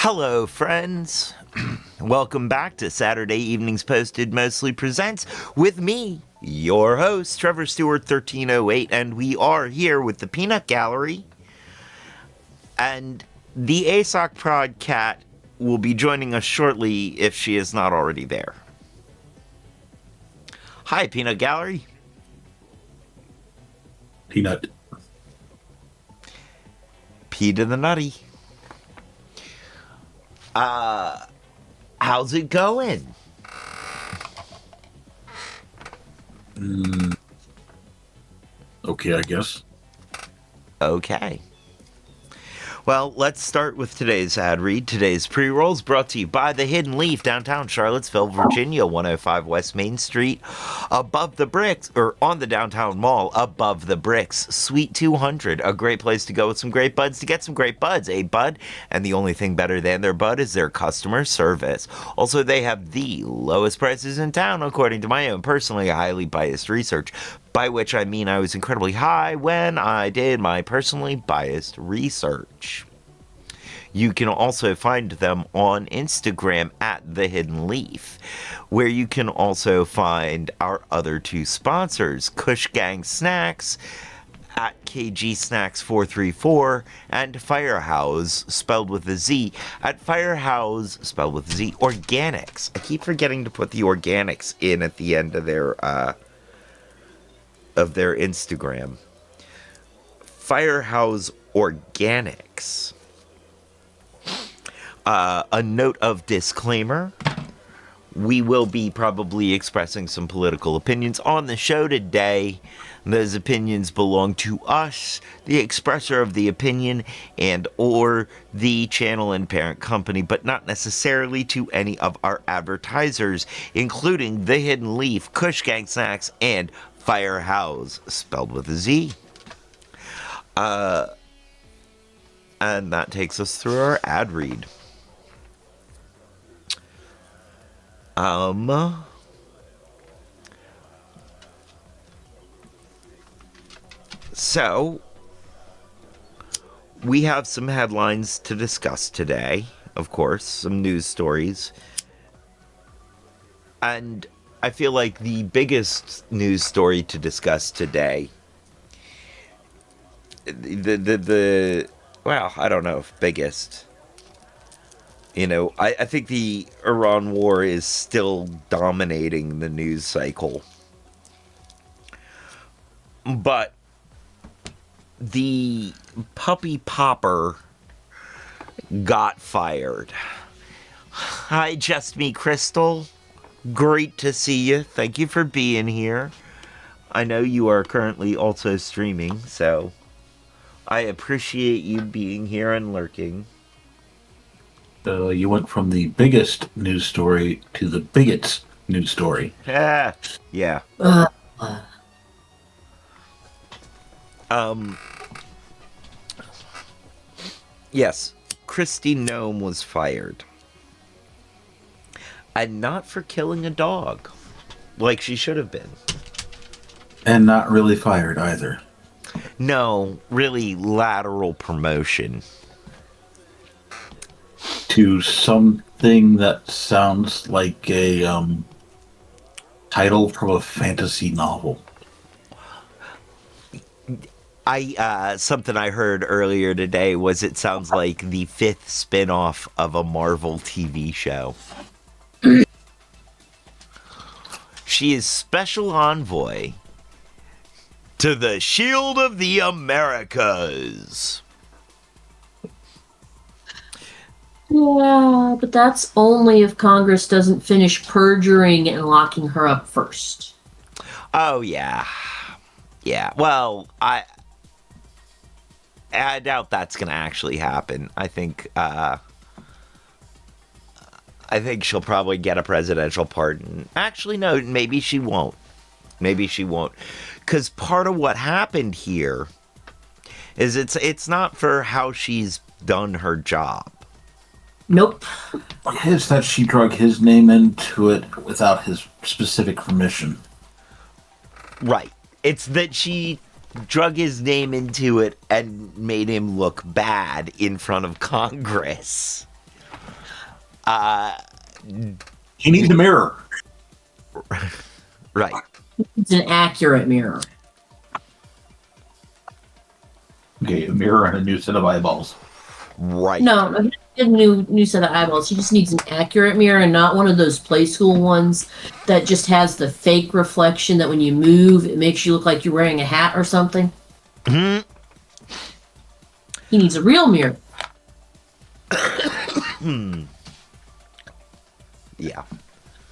Hello, friends. Welcome back to Saturday Evenings Posted Mostly Presents with me, your host, Trevor Stewart 1308, and we are here with the Peanut Gallery. And the ASOC Prod Cat will be joining us shortly if she is not already there. Hi, Peanut Gallery. Peanut. P to the nutty. How's it going? Okay, I guess. Okay. Well, let's start with today's ad read. Today's pre-roll is brought to you by The Hidden Leaf, downtown Charlottesville, Virginia, 105 West Main Street, above the bricks, or on the downtown mall, above the bricks, Suite 200, a great place to go with some great buds to get some great buds, a bud, and the only thing better than their bud is their customer service. Also, they have the lowest prices in town, according to my own personally highly biased research. By which I mean I was incredibly high when I did my personally biased research. You can also find them on Instagram at The Hidden Leaf, where you can also find our other two sponsors, Kush Gang Snacks at KG Snacks 434 and Firehouse, spelled with a Z, at Firehouse, spelled with a Z, Organics. I keep forgetting to put the organics in at the end of their Instagram. Firehouse Organics. A note of disclaimer. We will be probably expressing some political opinions on the show today. Those opinions belong to us, the expresser of the opinion, and or the channel and parent company, but not necessarily to any of our advertisers, including The Hidden Leaf, Kush Gang Snacks, and Firehouse, spelled with a Z. And that takes us through our ad read. So, we have some headlines to discuss today, of course, some news stories. And I feel like the biggest news story to discuss today, well, I don't know if biggest. You know, I think the Iran war is still dominating the news cycle. But the puppy popper got fired. Hi, Just Me Crystal. Great to see you. Thank you for being here. I know you are currently also streaming, so I appreciate you being here and lurking. You went from the biggest news story to the biggest news story. Yeah. Yes, Christy Nome was fired. And not for killing a dog, like she should have been. And not really fired either. No, really lateral promotion. To something that sounds like a title from a fantasy novel. Something I heard earlier today was it sounds like the 5th spin-off of a Marvel TV show. She is special envoy to the Shield of the Americas. Yeah, but that's only if Congress doesn't finish perjuring and locking her up first. Oh, yeah. Yeah, well, I doubt that's going to actually happen. I think she'll probably get a presidential pardon. Actually, no, maybe she won't. Because part of what happened here is it's not for how she's done her job. Nope. It's that she drug his name into it without his specific permission. Right. It's that she drug his name into it and made him look bad in front of Congress. He needs a mirror. Right. It's an accurate mirror. Okay, a mirror and a new set of eyeballs. Right. No, he doesn't need a new set of eyeballs. He just needs an accurate mirror and not one of those play school ones that just has the fake reflection that when you move, it makes you look like you're wearing a hat or something. Hmm. He needs a real mirror. Yeah.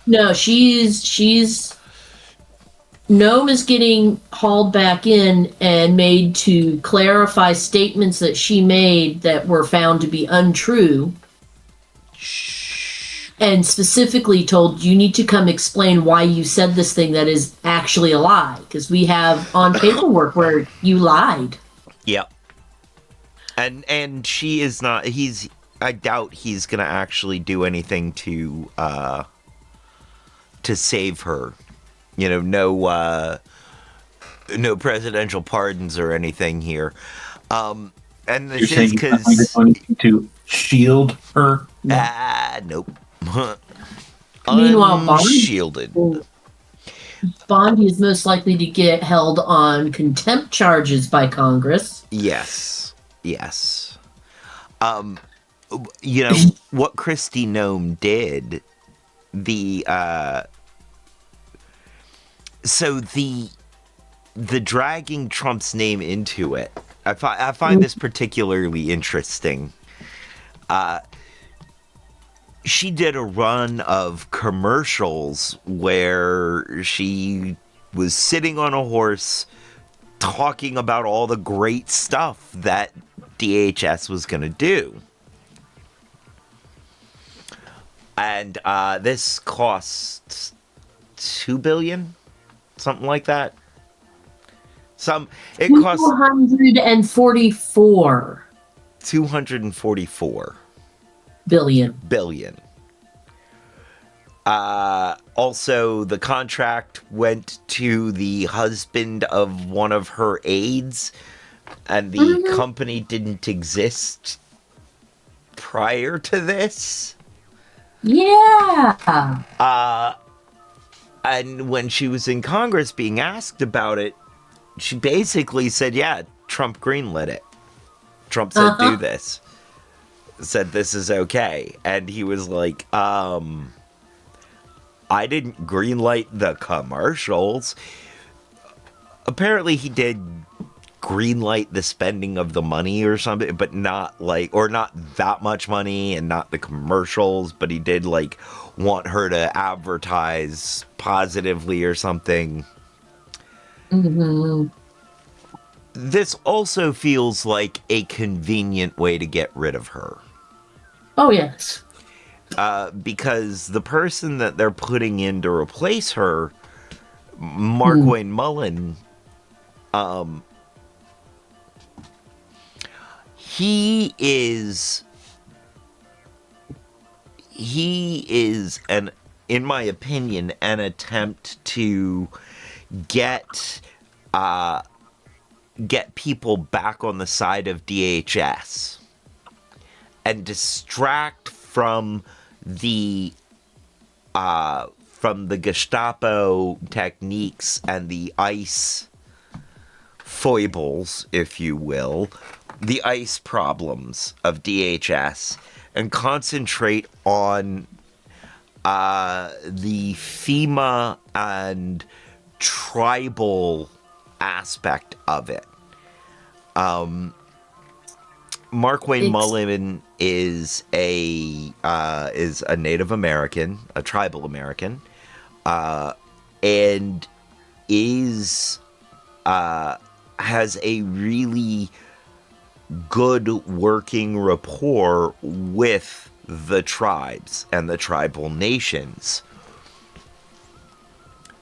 No, she's Gnome is getting hauled back in and made to clarify statements that she made that were found to be untrue, and specifically told, you need to come explain why you said this thing that is actually a lie, because we have on paperwork where you lied. Yep. And she is not. I doubt he's gonna actually do anything to save her. You know, no presidential pardons or anything here. And You're this saying is he's because going to shield her? nope. Meanwhile, Unshielded. Bondi is most likely to get held on contempt charges by Congress. Yes. You know what Christy Gnome did. So the dragging Trump's name into it. I find this particularly interesting. She did a run of commercials where she was sitting on a horse talking about all the great stuff that DHS was going to do. And this costs $2 billion, something like that. It costs 244 $244 billion. Also, the contract went to the husband of one of her aides, and the company didn't exist prior to this. Yeah. And when she was in Congress being asked about it, she basically said, yeah, Trump greenlit it. Trump said, do this. Said, this is okay. And he was like, I didn't greenlight the commercials. Apparently he did greenlight the spending of the money or something, but not that much money and not the commercials, but he did want her to advertise positively or something. Mm-hmm. This also feels like a convenient way to get rid of her. Oh, yes. Because the person that they're putting in to replace her, Mark Wayne Mullen, he is in my opinion, an attempt to get people back on the side of DHS and distract from the Gestapo techniques and the ICE foibles, if you will, the ICE problems of DHS, and concentrate on the FEMA and tribal aspect of it. Mark Wayne Mullen is a Native American, a tribal American, and has a really good working rapport with the tribes and the tribal nations,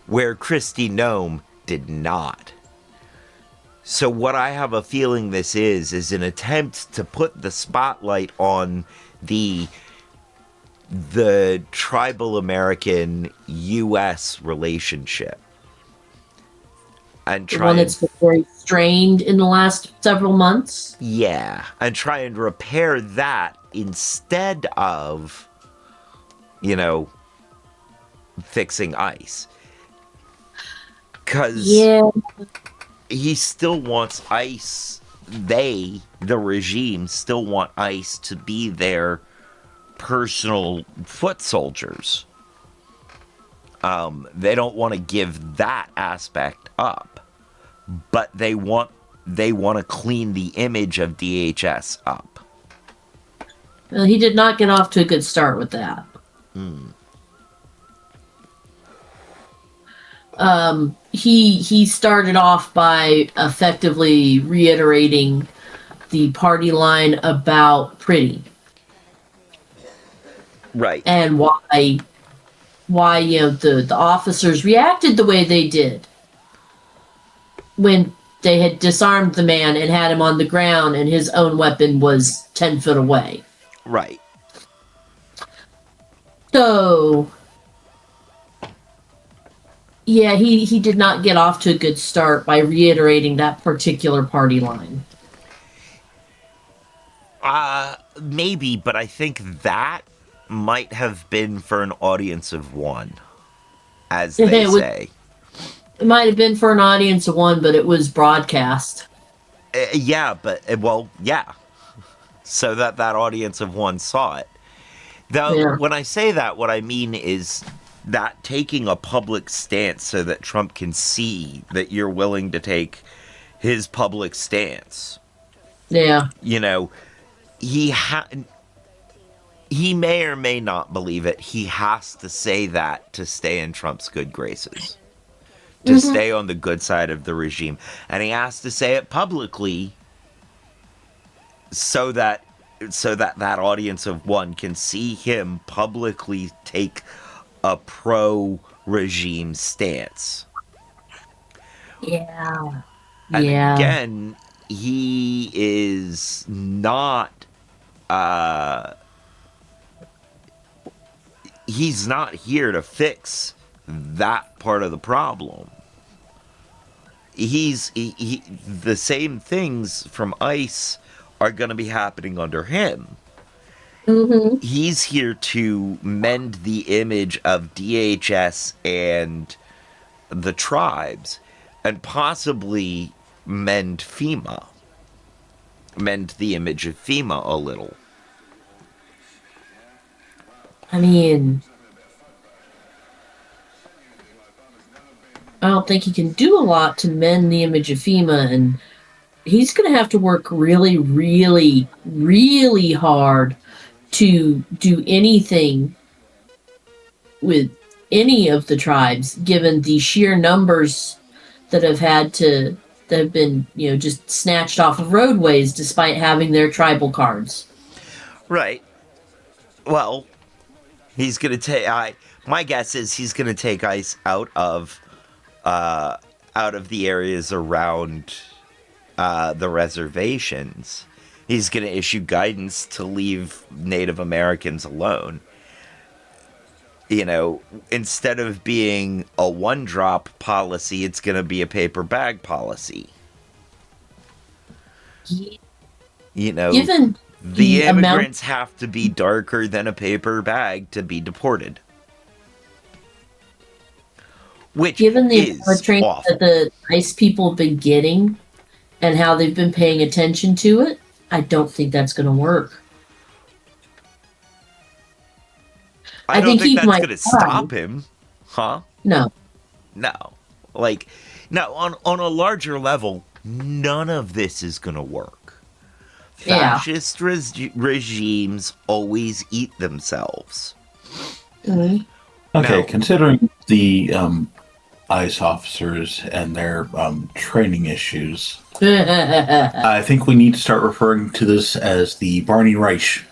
where Kristi Noem did not. So what I have a feeling this is an attempt to put the spotlight on the tribal American U.S. relationship. And the one that's been very strained in the last several months? Yeah, and try and repair that instead of you know, fixing ICE. Because Yeah. he still wants ICE, the regime, still want ICE to be their personal foot soldiers. They don't want to give that aspect up, but they want to clean the image of DHS up. Well, he did not get off to a good start with that. He started off by effectively reiterating the party line about Pretty Right. and why the officers reacted the way they did when they had disarmed the man and had him on the ground and his own weapon was 10 foot away. Right. So yeah, he did not get off to a good start by reiterating that particular party line. Maybe, but I think that might have been for an audience of one, as they say. It might have been for an audience of one, but it was broadcast. Yeah, but, well, yeah. So that audience of one saw it. Though, Yeah. when I say that, what I mean is that taking a public stance so that Trump can see that you're willing to take his public stance. Yeah. You know, he may or may not believe it. He has to say that to stay in Trump's good graces, to stay on the good side of the regime. And he has to say it publicly so that that audience of one can see him publicly take a pro-regime stance. Yeah. And Yeah. again, he is not he's not here to fix that part of the problem. He the same things from ICE are going to be happening under him. Mm-hmm. He's here to mend the image of DHS and the tribes, and possibly mend FEMA. Mend the image of FEMA a little. I mean, I don't think he can do a lot to mend the image of FEMA, and he's going to have to work really, really, really hard to do anything with any of the tribes, given the sheer numbers that have been, just snatched off of roadways despite having their tribal cards. Right. Well, he's going to take. My guess is he's going to take ICE out of the areas around the reservations. He's going to issue guidance to leave Native Americans alone. Instead of being a one-drop policy, it's going to be a paper bag policy. Given the immigrants have to be darker than a paper bag to be deported. Which given the is amount of training awful. that the ICE people have been getting and how they've been paying attention to it, I don't think that's going to work. I don't think that's might going to stop him, huh? No. No. On a larger level, none of this is going to work. Yeah. Fascist regimes always eat themselves. Mm-hmm. Okay, Now- considering the ICE officers and their training issues, I think we need to start referring to this as the Barney Reich.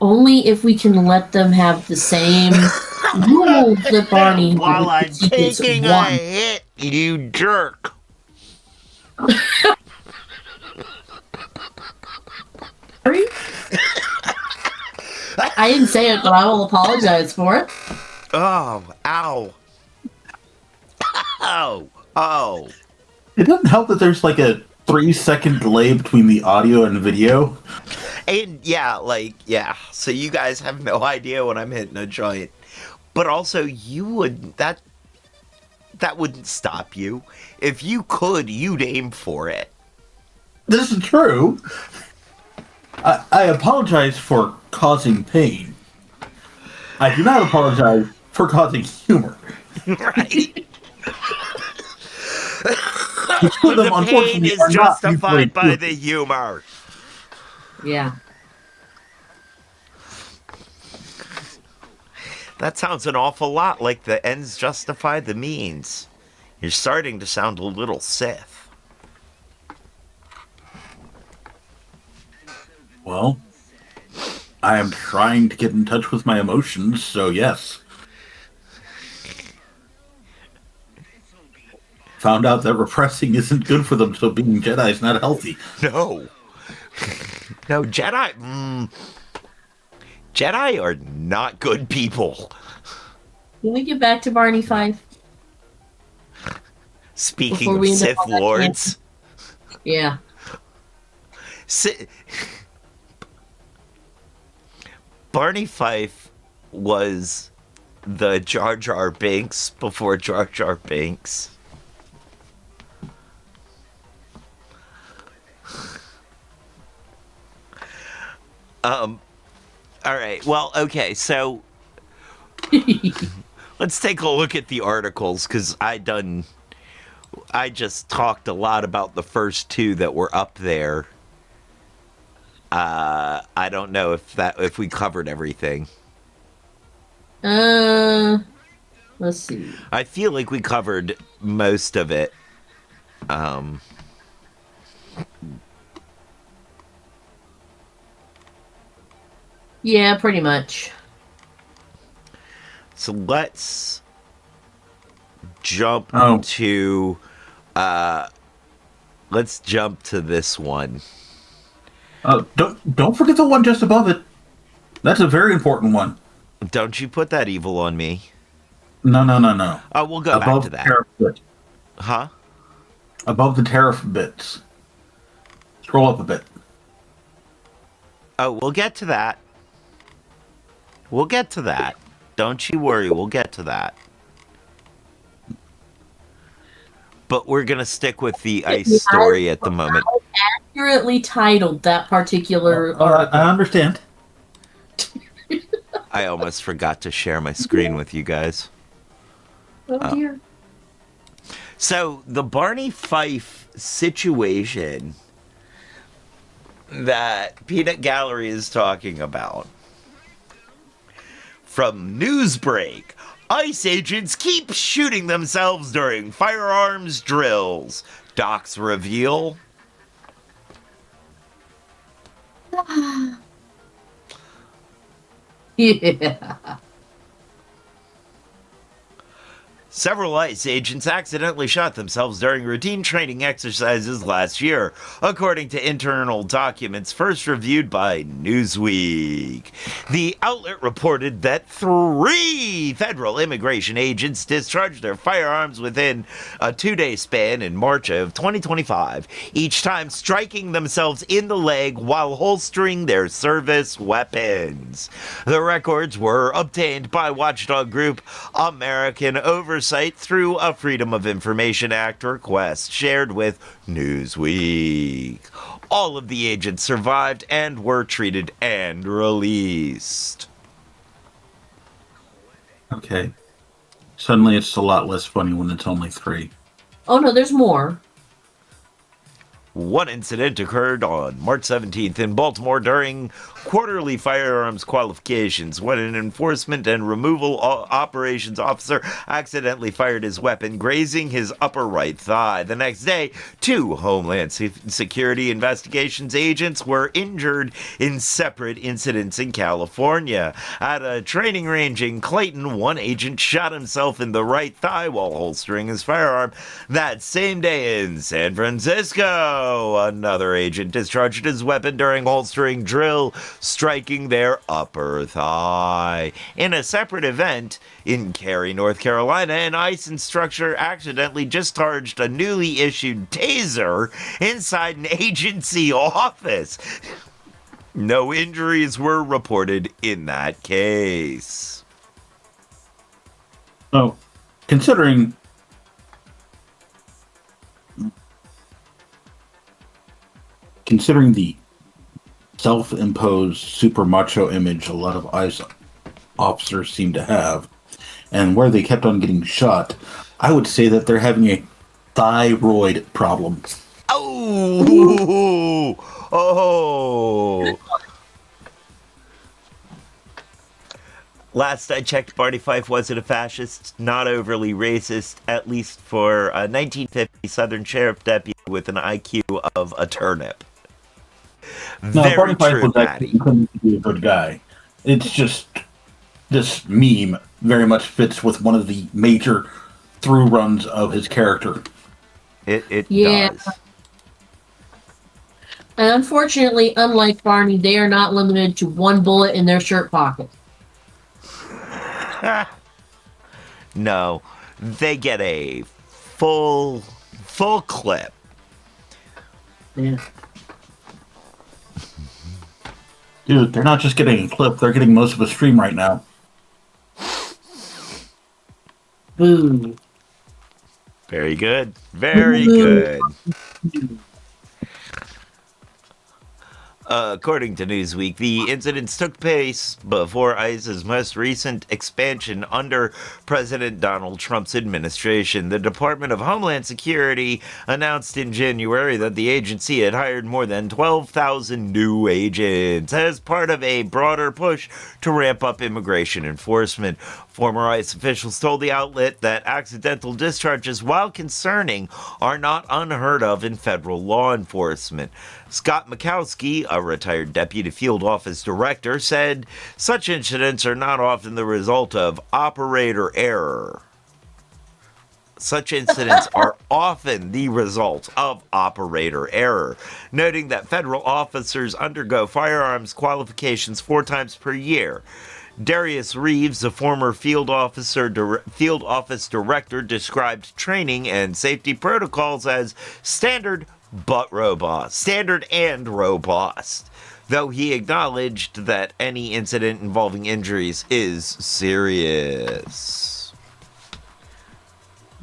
Only if we can let them have the same rules that Barney While had I'm with Secrets taking of a One. hit, you jerk. Sorry? I didn't say it, but I will apologize for it. Oh, ow. Ow. Oh. It doesn't help that there's like a 3-second delay between the audio and video. And yeah, so you guys have no idea when I'm hitting a joint. But also, that wouldn't stop you. If you could, you'd aim for it. This is true. I apologize for causing pain. I do not apologize for causing humor. Right. The two of them, The pain unfortunately, is are not justified by mutually the humor. Yeah. That sounds an awful lot like the ends justify the means. You're starting to sound a little Sith. Well, I am trying to get in touch with my emotions, so yes. Found out that repressing isn't good for them, so being Jedi is not healthy. No. No, Jedi are not good people. Can we get back to Barney Fife? Speaking Before of we end up Sith on that Lords, Yeah. Barney Fife was the Jar Jar Binks before Jar Jar Binks. All right. Well, okay. So let's take a look at the articles because I just talked a lot about the first two that were up there. I don't know if we covered everything. Let's see. I feel like we covered most of it. Yeah, pretty much. So let's jump Oh. to let's jump to this one. Don't forget the one just above it. That's a very important one. Don't you put that evil on me. No. Oh, we'll go back Above to the that. tariff bit. Huh? Above the tariff bits. Scroll up a bit. Oh, we'll get to that. We'll get to that. Don't you worry, we'll get to that. But we're going to stick with the ice story at the moment. Accurately titled that particular article. I understand. I almost forgot to share my screen with you guys. Oh dear. So, the Barney Fife situation that Peanut Gallery is talking about. From Newsbreak, ICE agents keep shooting themselves during firearms drills. Docs reveal. Yeah. Several ICE agents accidentally shot themselves during routine training exercises last year, according to internal documents first reviewed by Newsweek. The outlet reported that 3 federal immigration agents discharged their firearms within a 2-day span in March of 2025, each time striking themselves in the leg while holstering their service weapons. The records were obtained by watchdog group American Oversight through a Freedom of Information Act request shared with Newsweek. All of the agents survived and were treated and released. Okay. Suddenly it's a lot less funny when it's only 3. Oh no, there's more. One incident occurred on March 17th in Baltimore during quarterly firearms qualifications when an enforcement and removal operations officer accidentally fired his weapon, grazing his upper right thigh. The next day, 2 Homeland Security investigations agents were injured in separate incidents in California. At a training range in Clayton, 1 agent shot himself in the right thigh while holstering his firearm. That same day in San Francisco, no, another agent discharged his weapon during holstering drill, striking their upper thigh. In a separate event in Cary, North Carolina, an ICE instructor accidentally discharged a newly issued taser inside an agency office. No injuries were reported in that case. Oh, considering the self-imposed super macho image a lot of ICE officers seem to have, and where they kept on getting shot, I would say that they're having a thyroid problem. Oh! Oh! Last I checked, Barney Fife wasn't a fascist, not overly racist, at least for a 1950 Southern sheriff deputy with an IQ of a turnip. No, Very Barney Fife true, was actually Patty. claiming to be a good guy. It's just this meme very much fits with one of the major through runs of his character. It Yeah. does. And unfortunately, unlike Barney, they are not limited to one bullet in their shirt pocket. No, they get a full clip. Yeah. Dude, they're not just getting a clip, they're getting most of a stream right now. Boo. Very good. Very good. According to Newsweek, the incidents took place before ICE's most recent expansion under President Donald Trump's administration. The Department of Homeland Security announced in January that the agency had hired more than 12,000 new agents as part of a broader push to ramp up immigration enforcement. Former ICE officials told the outlet that accidental discharges, while concerning, are not unheard of in federal law enforcement. Scott Mikowski, a retired deputy field office director, said such incidents are not often the result of operator error. Such incidents are often the result of operator error, noting that federal officers undergo firearms qualifications 4 times per year. Darius Reeves, a former field office director, described training and safety protocols as standard and robust, though he acknowledged that any incident involving injuries is serious.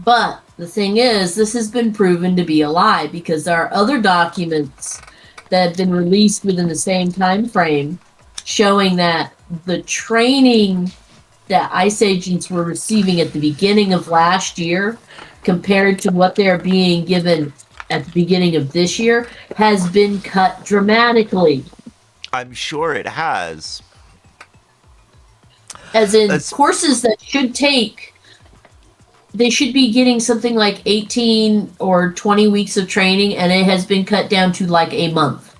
But the thing is, this has been proven to be a lie because there are other documents that have been released within the same time frame showing that the training that ICE agents were receiving at the beginning of last year compared to what they're being given at the beginning of this year has been cut dramatically. I'm sure it has. As in courses that should take, they should be getting something like 18 or 20 weeks of training, and it has been cut down to like a month.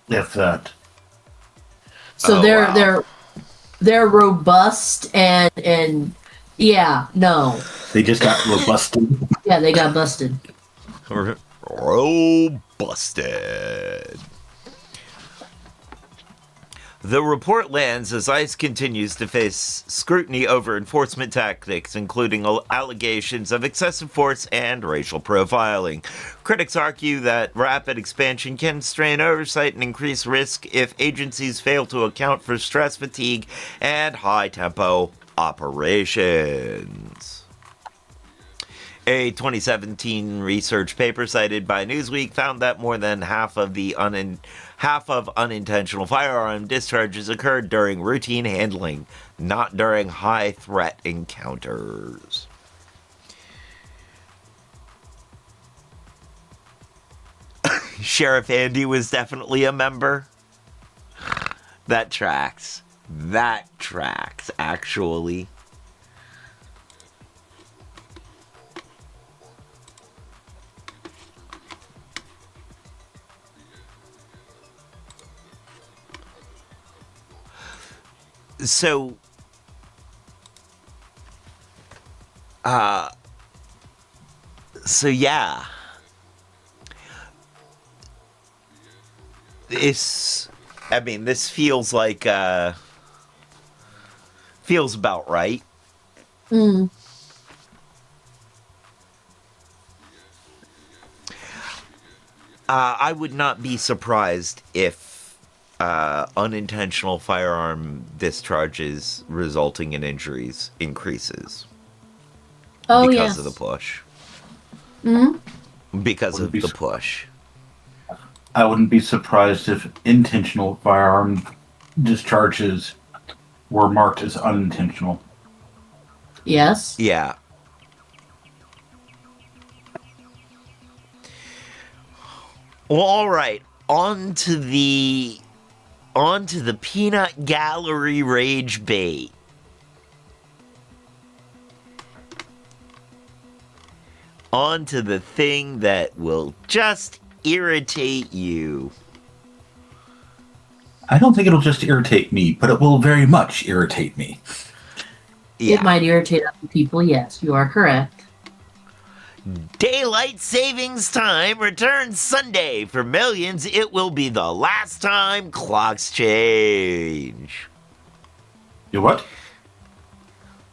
If that. So they're robust and yeah, no. They just got robusted. Yeah, they got busted. Robusted. The report lands as ICE continues to face scrutiny over enforcement tactics, including allegations of excessive force and racial profiling. Critics argue that rapid expansion can strain oversight and increase risk if agencies fail to account for stress, fatigue, and high-tempo operations. A 2017 research paper cited by Newsweek found that more than half of unintentional firearm discharges occurred during routine handling, not during high-threat encounters. Sheriff Andy was definitely a member. That tracks. That tracks, actually. So, yeah. this, I mean, this feels like, feels about right. Mm. I would not be surprised if unintentional firearm discharges resulting in injuries increases Oh, because of the yes. push. Mm. Because Wouldn't of be the sur- push. I wouldn't be surprised if intentional firearm discharges were marked as unintentional. Yes. Yeah. Well, all right. On to the peanut gallery rage bait. On to the thing that will just irritate you. I don't think it'll just irritate me, but it will very much irritate me. It Yeah. might irritate other people. Yes, you are correct. Daylight savings time returns Sunday. For millions, it will be the last time clocks change. You what?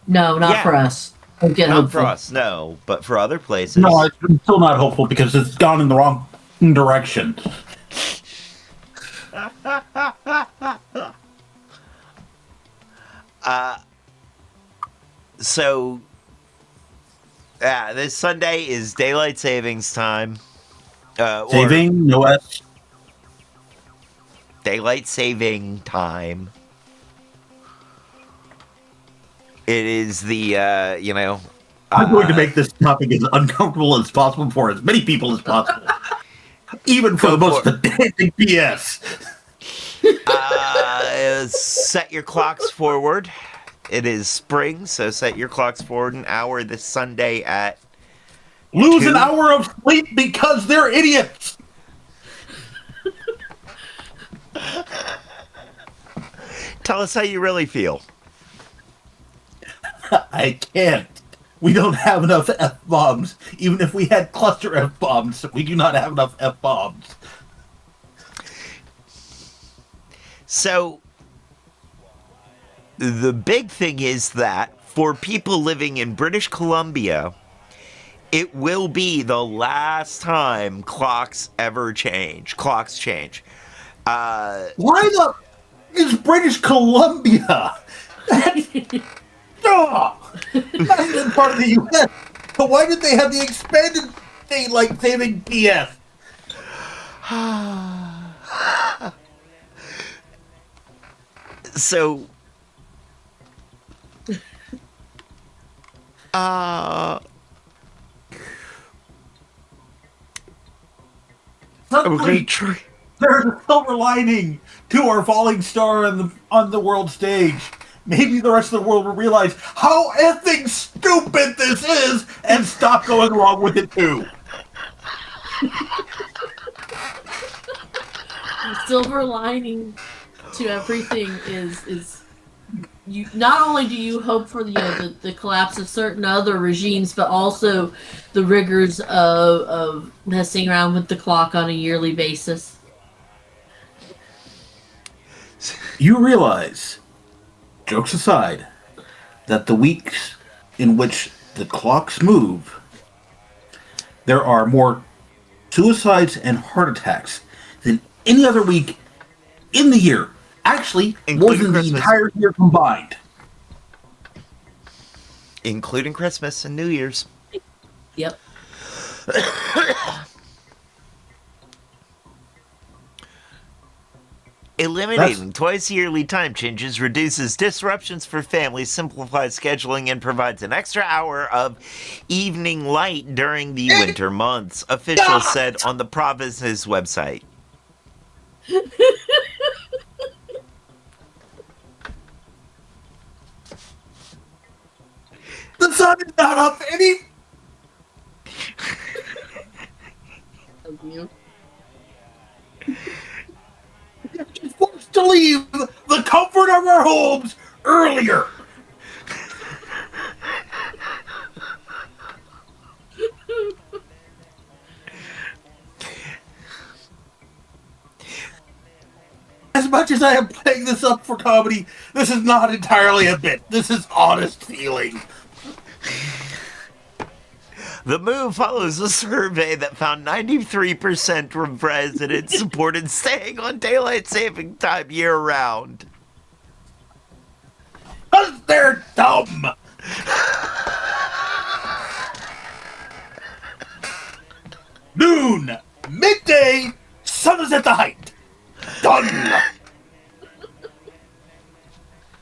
No, not Yeah. for us. Don't get Not for hopeful. us, no, but for other No, places. I'm still not hopeful because it's gone in the wrong direction. So, yeah, this Sunday is daylight savings time. Or Saving, no S. daylight saving time. It is the, I'm going to make this topic as uncomfortable as possible for as many people as possible. Even for Go the most for it. pedantic BS. Set your clocks forward. It is spring, so set your clocks forward an hour this Sunday at Lose 2. an hour of sleep because they're idiots. Tell us how you really feel. I can't. We don't have enough F bombs. Even if we had cluster F bombs, we do not have enough F bombs. So, the big thing is that for people living in British Columbia, it will be the last time clocks ever change. Clocks change. Why the is British Columbia? Not even part of the U.S. But why did they have the expanded daylight saving BS? So, I'm gonna Suddenly, try. there's a silver lining to our falling star on the world stage. Maybe the rest of the world will realize how effing stupid this is and stop going along with it too. The silver lining to everything is you. Not only do you hope for the collapse of certain other regimes, but also the rigors of messing around with the clock on a yearly basis. You realize, jokes aside, that the weeks in which the clocks move, there are more suicides and heart attacks than any other week in the year. Actually, more Including than the Christmas. entire year combined. Including Christmas and New Year's. Yep. Eliminating twice yearly time changes reduces disruptions for families, simplifies scheduling, and provides an extra hour of evening light during the winter months, officials said on the province's website. The sun is not up any. Of you. We're forced to leave the comfort of our homes earlier. as much as I am playing this up for comedy, this is not entirely a bit. This is honest feeling. The move follows a survey that found 93% of residents supported staying on daylight saving time year round. 'Cause they're dumb. Noon, midday, sun is at the height. Done.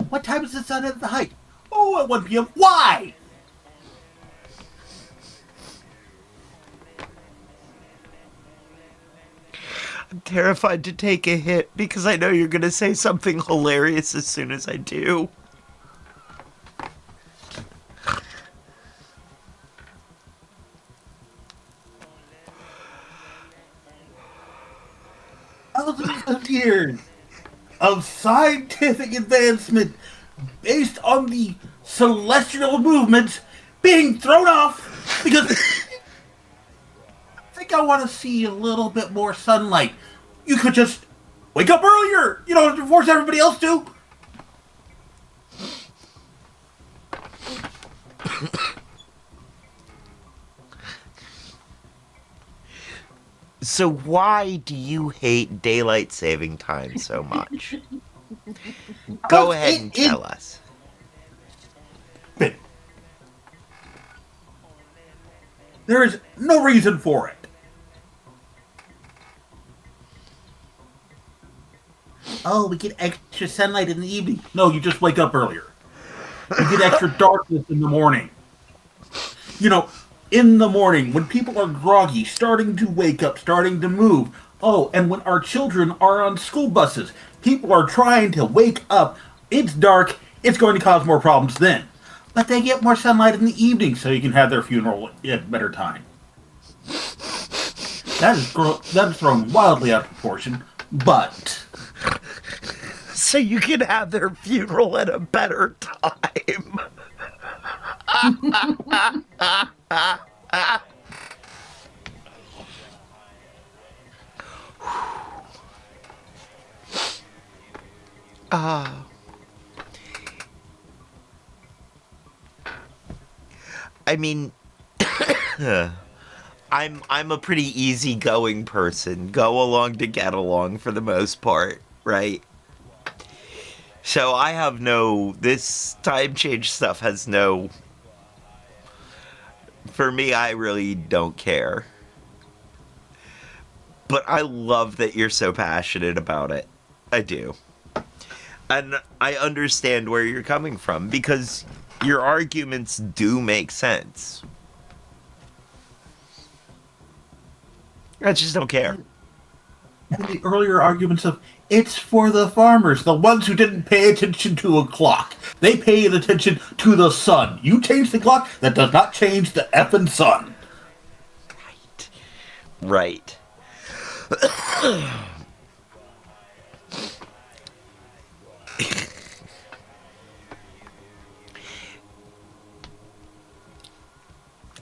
What time is the sun at the height? Oh, at 1 p.m. Why? I'm terrified to take a hit because I know you're going to say something hilarious as soon as I do. Thousands of years of scientific advancement based on the celestial movements being thrown off because I think I want to see a little bit more sunlight. You could just wake up earlier, to force everybody else to. So why do you hate daylight saving time so much? Go ahead and tell us. There is no reason for it. Oh, we get extra sunlight in the evening. No, you just wake up earlier. You get extra darkness in the morning. In the morning, when people are groggy, starting to wake up, starting to move. Oh, and when our children are on school buses, people are trying to wake up. It's dark. It's going to cause more problems then. But they get more sunlight in the evening so you can have their funeral at better time. That is thrown wildly out of proportion, but... So you can have their funeral at a better time. I mean, I'm a pretty easygoing person. Go along to get along for the most part, right? So I have this time change stuff has no... For me, I really don't care. But I love that you're so passionate about it. I do. And I understand where you're coming from, because your arguments do make sense. I just don't care. And the earlier arguments of, it's for the farmers, the ones who didn't pay attention to a clock. They paid attention to the sun. You change the clock, that does not change the effing sun. Right.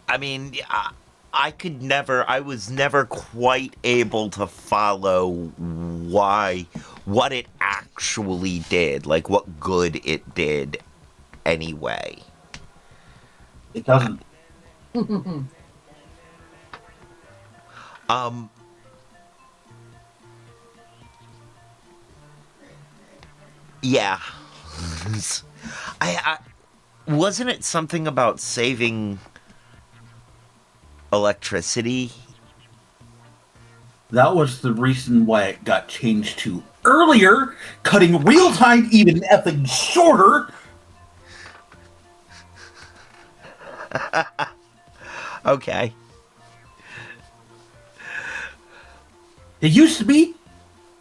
I mean, I was never quite able to follow what it actually did, like what good it did anyway. It doesn't. Yeah. I wasn't it something about saving electricity? That was the reason why it got changed to earlier, cutting real time even effing shorter. Okay. It used to be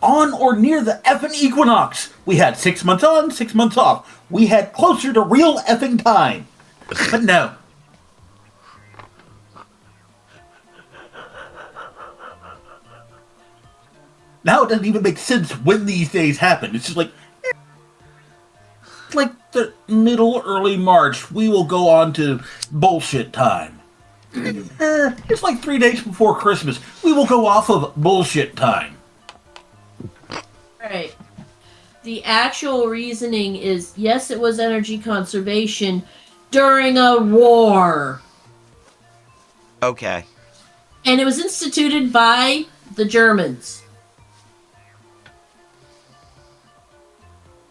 on or near the effing equinox. We had 6 months on, 6 months off. We had closer to real effing time. But no. Now it doesn't even make sense when these days happen. It's just like the middle, early March, we will go on to bullshit time. It's like 3 days before Christmas. We will go off of bullshit time. Right. The actual reasoning is yes, it was energy conservation during a war. Okay. And it was instituted by the Germans.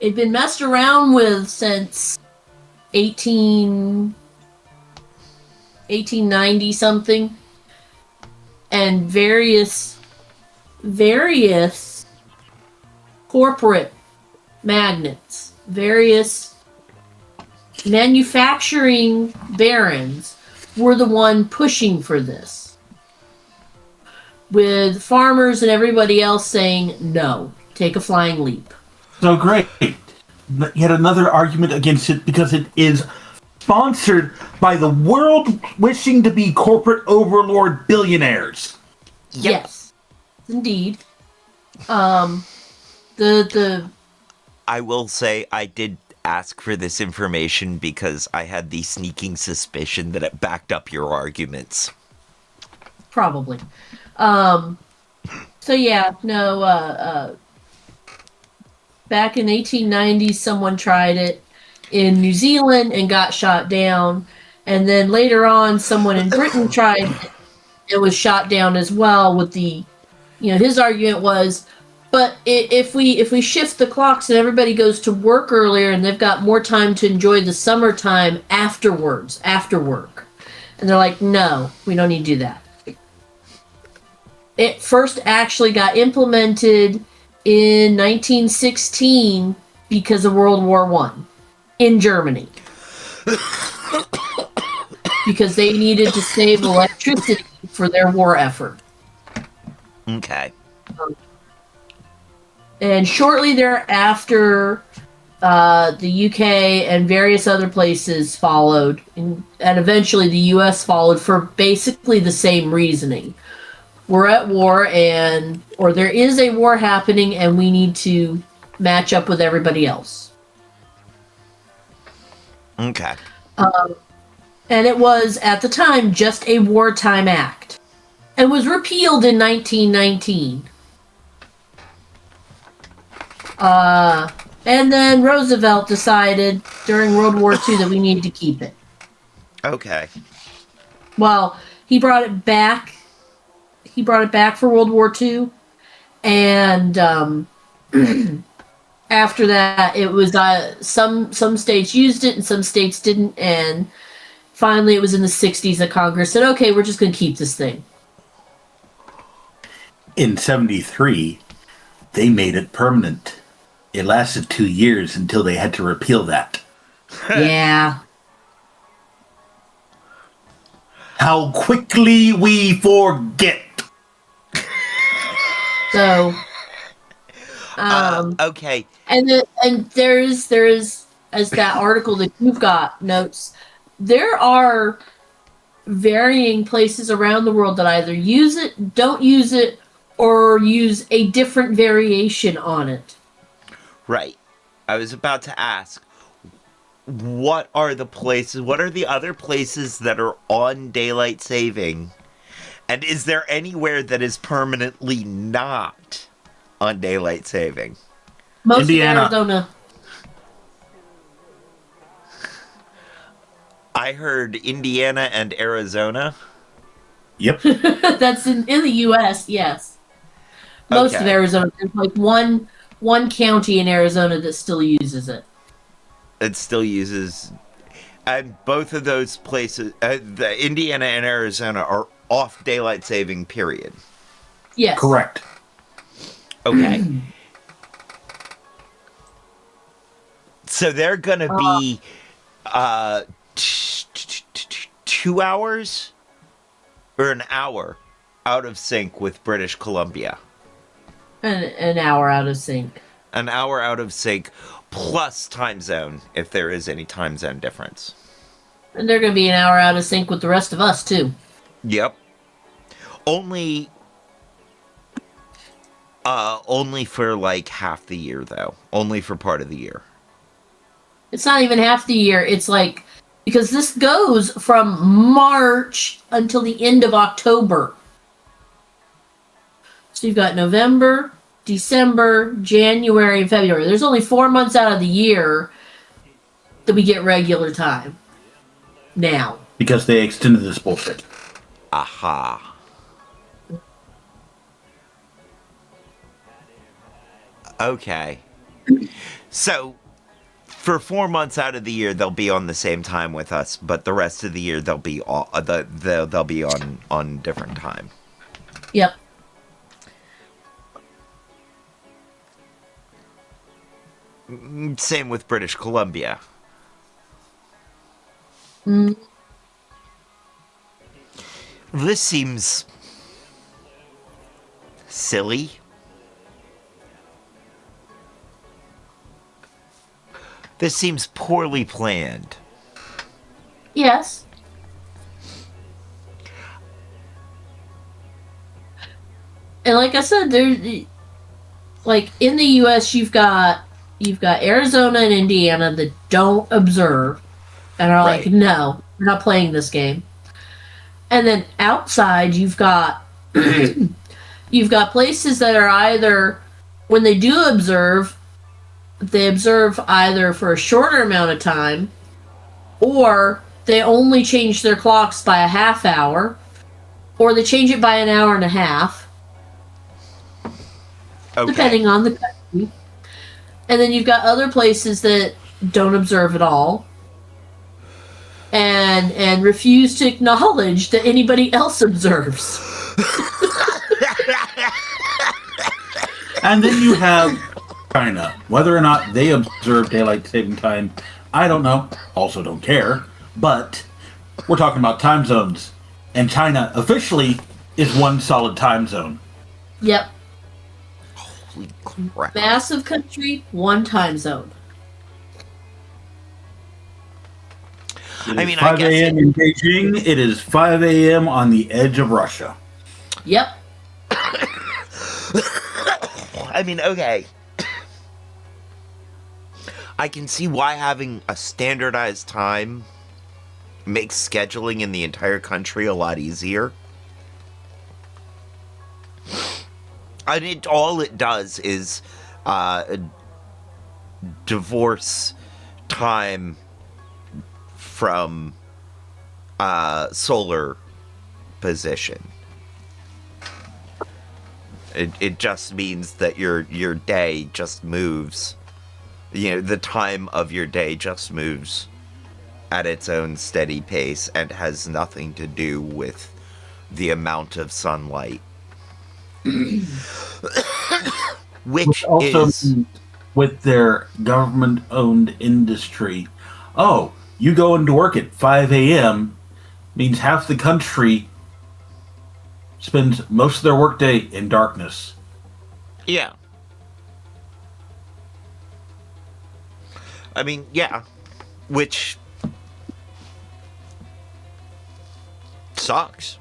It'd been messed around with since 1890 something. And various corporate magnates, various manufacturing barons were the one pushing for this, with farmers and everybody else saying no, take a flying leap. So great. Yet another argument against it because it is sponsored by the world wishing to be corporate overlord billionaires. Yep. Yes, indeed. The I will say I did ask for this information because I had the sneaking suspicion that it backed up your arguments. probably. So yeah, no. Back in 1890, someone tried it in New Zealand and got shot down, and then later on, someone in Britain tried it. It was shot down as well. With his argument was, but if we shift the clocks and everybody goes to work earlier and they've got more time to enjoy the summertime afterwards, after work, and they're like, no, we don't need to do that. It first actually got implemented in 1916 because of World War I in Germany. Because they needed to save electricity for their war effort. Okay. And shortly thereafter, the UK and various other places followed, and eventually the US followed for basically the same reasoning. We're at war, or there is a war happening, and we need to match up with everybody else. Okay. And it was, at the time, just a wartime act. It was repealed in 1919. And then Roosevelt decided during World War II that we needed to keep it. Okay. Well, he brought it back. He brought it back for World War II. And after that, it was some states used it and some states didn't. And finally, it was in the 60s that Congress said, okay, we're just going to keep this thing. In 73, they made it permanent. It lasted 2 years until they had to repeal that. Yeah. How quickly we forget. So, okay. and there is, as that article that you've got notes, there are varying places around the world that either use it, don't use it, or use a different variation on it. Right. I was about to ask, what are the other places that are on daylight saving? And is there anywhere that is permanently not on daylight saving? Most Indiana. of Arizona. I heard Indiana and Arizona. Yep. That's in the U.S., yes. Most of Okay. Arizona. There's like one county in Arizona that still uses it. It still uses, and both of those places, the Indiana and Arizona, are off daylight saving period. Yes. Correct. Okay. So they're gonna be 2 hours or an hour out of sync with British Columbia. An hour out of sync. An hour out of sync plus time zone, if there is any time zone difference. And they're going to be an hour out of sync with the rest of us, too. Yep. Only for like half the year, though. Only for part of the year. It's not even half the year. It's like, because this goes from March until the end of October. So you've got November, December, January, and February. There's only 4 months out of the year that we get regular time now. Because they extended this bullshit. Aha. Okay. So, for 4 months out of the year, they'll be on the same time with us, but the rest of the year they'll be they'll be on different time. Yep. Same with British Columbia. Mm. This seems silly. This seems poorly planned. Yes. And like I said, there's like in the U.S. you've got Arizona and Indiana that don't observe and are Right. like, no, we're not playing this game. And then outside you've got you've got places that are either when they do observe, they observe either for a shorter amount of time or they only change their clocks by a half hour or they change it by an hour and a half. Okay. Depending on the country. And then you've got other places that don't observe at all and refuse to acknowledge that anybody else observes. And then you have China. Whether or not they observe daylight saving time, I don't know. Also don't care. But we're talking about time zones. And China officially is one solid time zone. Yep. Holy crap. Massive country, one time zone. I mean, 5 I guess a.m. in Beijing. It is 5 a.m. on the edge of Russia. Yep. I mean, okay. I can see why having a standardized time makes scheduling in the entire country a lot easier. And all it does is divorce time from solar position. It just means that your day just moves. You know, the time of your day just moves at its own steady pace and has nothing to do with the amount of sunlight. Which Also, is with their government-owned industry, oh, you go into work at 5 a.m. means half the country spends most of their workday in darkness. yeah. I mean, yeah, which sucks,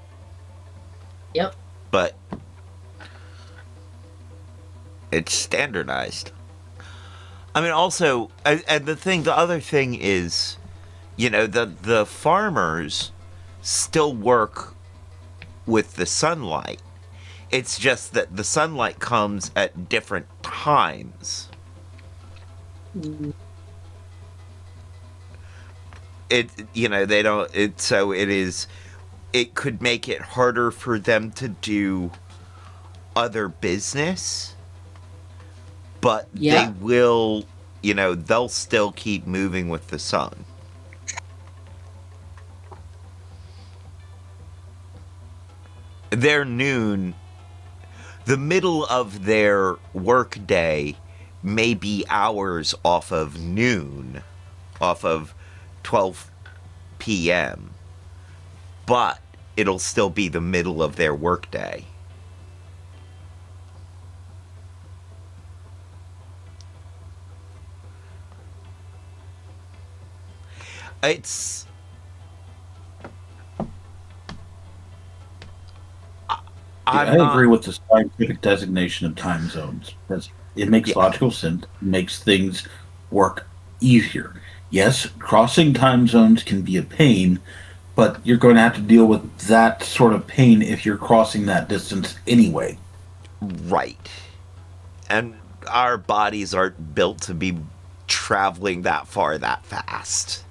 Yep. but it's standardized. I mean, also, and the other thing is, you know, the farmers still work with the sunlight. It's just that the sunlight comes at different times. It, you know, they don't, it, so it is, it could make it harder for them to do other business, but Yeah. they will, you know, they'll still keep moving with the sun. Their noon, the middle of their workday may be hours off of noon, off of 12 p.m., but it'll still be the middle of their workday. It's... I agree with the scientific designation of time zones because it makes logical sense, makes things work easier. Yes, crossing time zones can be a pain, but you're going to have to deal with that sort of pain if you're crossing that distance anyway. Right. and our bodies aren't built to be traveling that far that fast.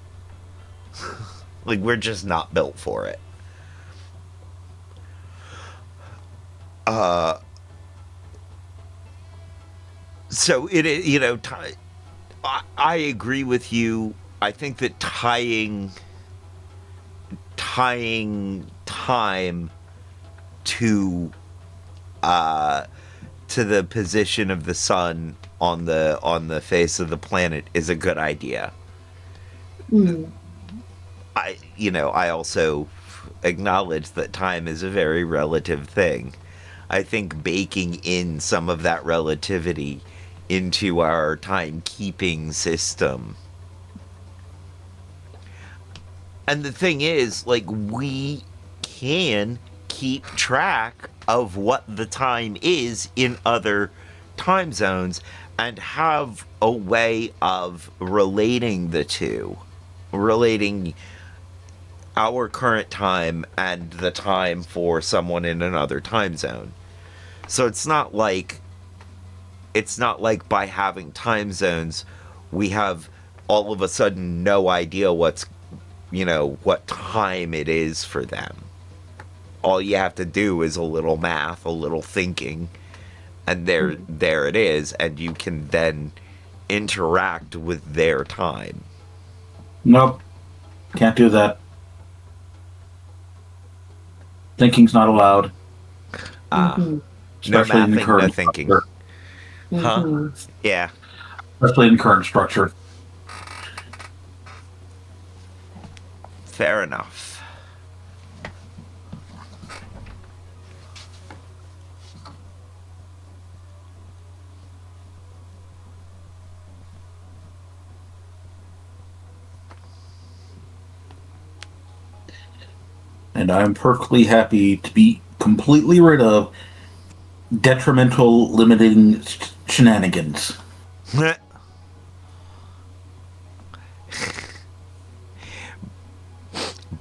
Like, we're just not built for it. So I agree with you. I think that tying time to the position of the sun on the face of the planet is a good idea. I also acknowledge that time is a very relative thing. I think baking in some of that relativity into our timekeeping system. And the thing is, like, we can keep track of what the time is in other time zones and have a way of relating the two, relating our current time and the time for someone in another time zone. So it's not like by having time zones we have all of a sudden no idea what time it is for them. All you have to do is a little math, a little thinking, and there it is, and you can then interact with their time. Nope. Can't do that. Thinking's not allowed. No Especially in the mathing, no current thinking. structure. Huh? Yeah. Especially in current structure. Fair enough. And I'm perfectly happy to be completely rid of detrimental limiting shenanigans.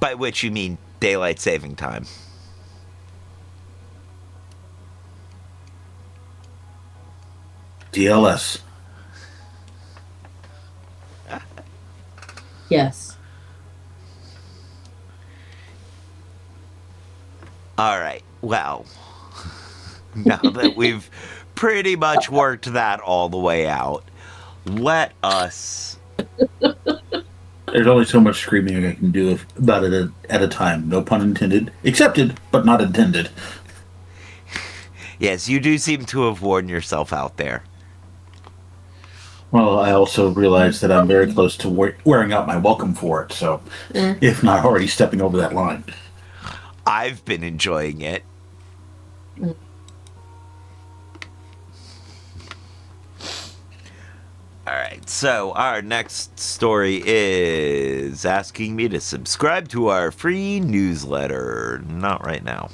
By which you mean daylight saving time. DLS. Yes. All right. Well, now that we've pretty much worked that all the way out, let us. There's only so much screaming I can do about it at a time. No pun intended. Accepted, but not intended. Yes, you do seem to have worn yourself out there. Well, I also realize that I'm very close to wearing out my welcome for it, so if not already stepping over that line. I've been enjoying it. Alright, so our next story is asking me to subscribe to our free newsletter. Not right now.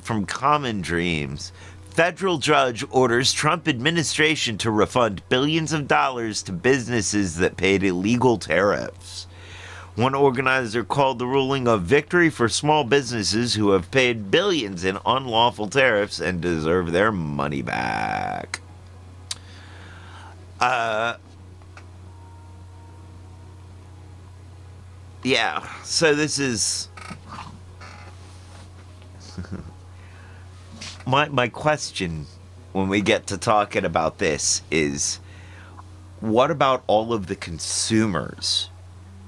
From Common Dreams. Federal judge orders Trump administration to refund billions of dollars to businesses that paid illegal tariffs. One organizer called the ruling a victory for small businesses who have paid billions in unlawful tariffs and deserve their money back. Yeah, so this is my question when we get to talking about this is, what about all of the consumers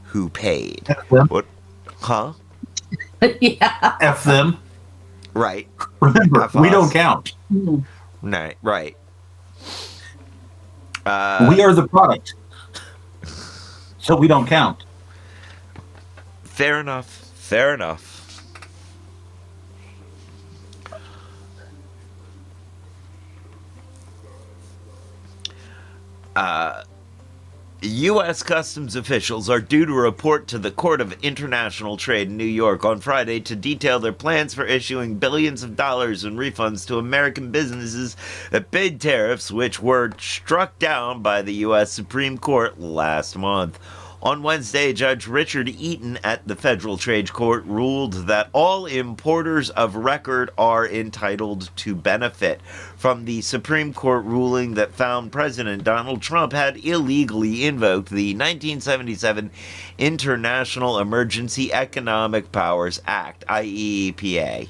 who paid? F them. What? Huh? Yeah. F them. Right. Remember, F we us. don't count. Right. Right. We are the product. So we don't count. Fair enough. Fair enough. U.S. Customs officials are due to report to the Court of International Trade in New York on Friday to detail their plans for issuing billions of dollars in refunds to American businesses that paid tariffs which were struck down by the U.S. Supreme Court last month. On Wednesday, Judge Richard Eaton at the Federal Trade Court ruled that all importers of record are entitled to benefit from the Supreme Court ruling that found President Donald Trump had illegally invoked the 1977 International Emergency Economic Powers Act, IEEPA,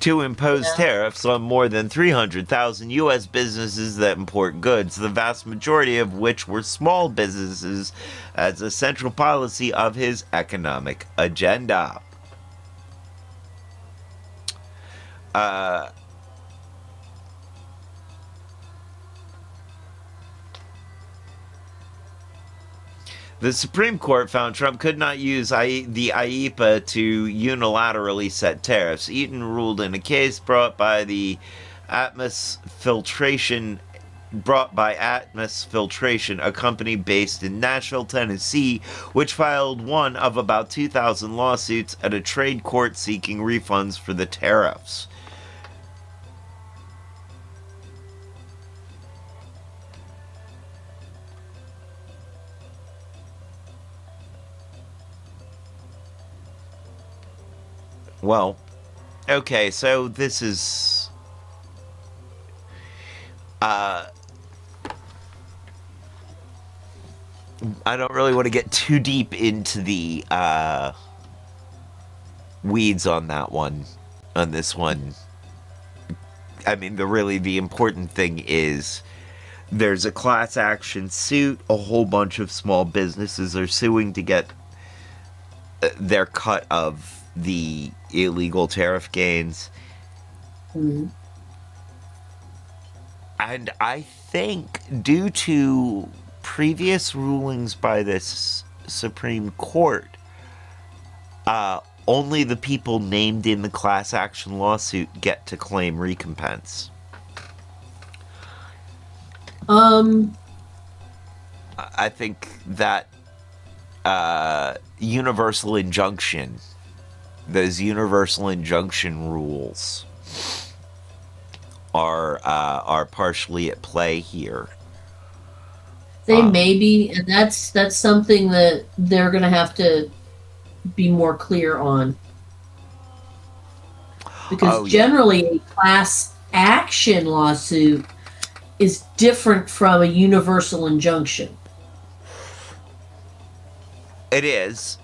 to impose tariffs on more than 300,000 U.S. businesses that import goods, the vast majority of which were small businesses, as a central policy of his economic agenda. The Supreme Court found Trump could not use the IEEPA to unilaterally set tariffs. Eaton ruled in a case brought by Atmos Filtration, a company based in Nashville, Tennessee, which filed one of about 2,000 lawsuits at a trade court seeking refunds for the tariffs. Well, okay, so this is I don't really want to get too deep into the weeds on this one. I mean, the important thing is there's a class action suit. A whole bunch of small businesses are suing to get their cut of the illegal tariff gains. Mm-hmm. And I think due to previous rulings by this Supreme Court, only the people named in the class action lawsuit get to claim recompense. I think that universal injunction, those universal injunction rules are partially at play here. They may be, and that's something that they're going to have to be more clear on. Because generally a class action lawsuit is different from a universal injunction. It is.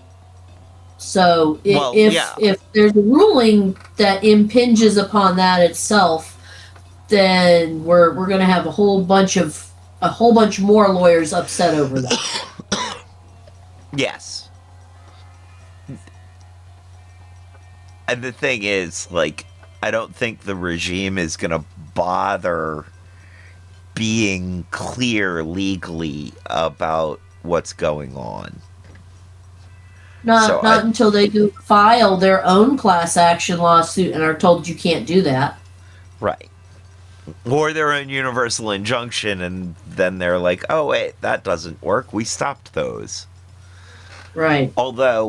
So if there's a ruling that impinges upon that itself, then we're going to have a whole bunch more lawyers upset over that. Yes. And the thing is, like, I don't think the regime is going to bother being clear legally about what's going on. Not until they file their own class action lawsuit and are told you can't do that. Right. Or their own universal injunction, and then they're like, oh, wait, that doesn't work. We stopped those. Right. Although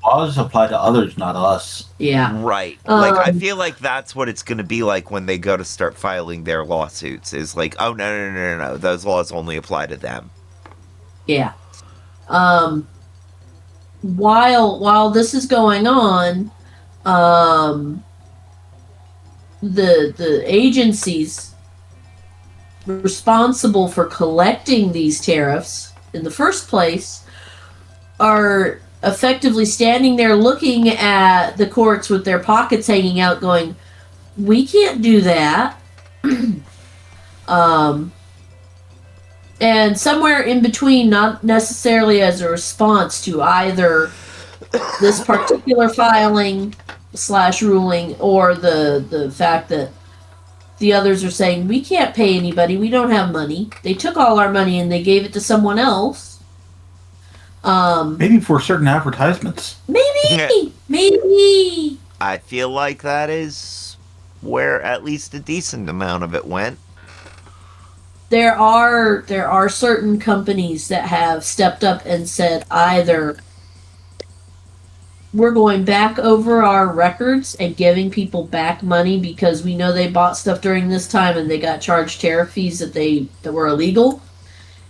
laws apply to others, not us. Yeah. Right. Like, I feel like that's what it's going to be like when they go to start filing their lawsuits. Is like, oh, no. Those laws only apply to them. Yeah. While this is going on, the agencies responsible for collecting these tariffs in the first place are effectively standing there looking at the courts with their pockets hanging out going, we can't do that. And somewhere in between, not necessarily as a response to either this particular filing / ruling or the fact that the others are saying, we can't pay anybody, we don't have money. They took all our money and they gave it to someone else. Maybe for certain advertisements. Maybe. I feel like that is where at least a decent amount of it went. There are certain companies that have stepped up and said either we're going back over our records and giving people back money because we know they bought stuff during this time and they got charged tariff fees that were illegal,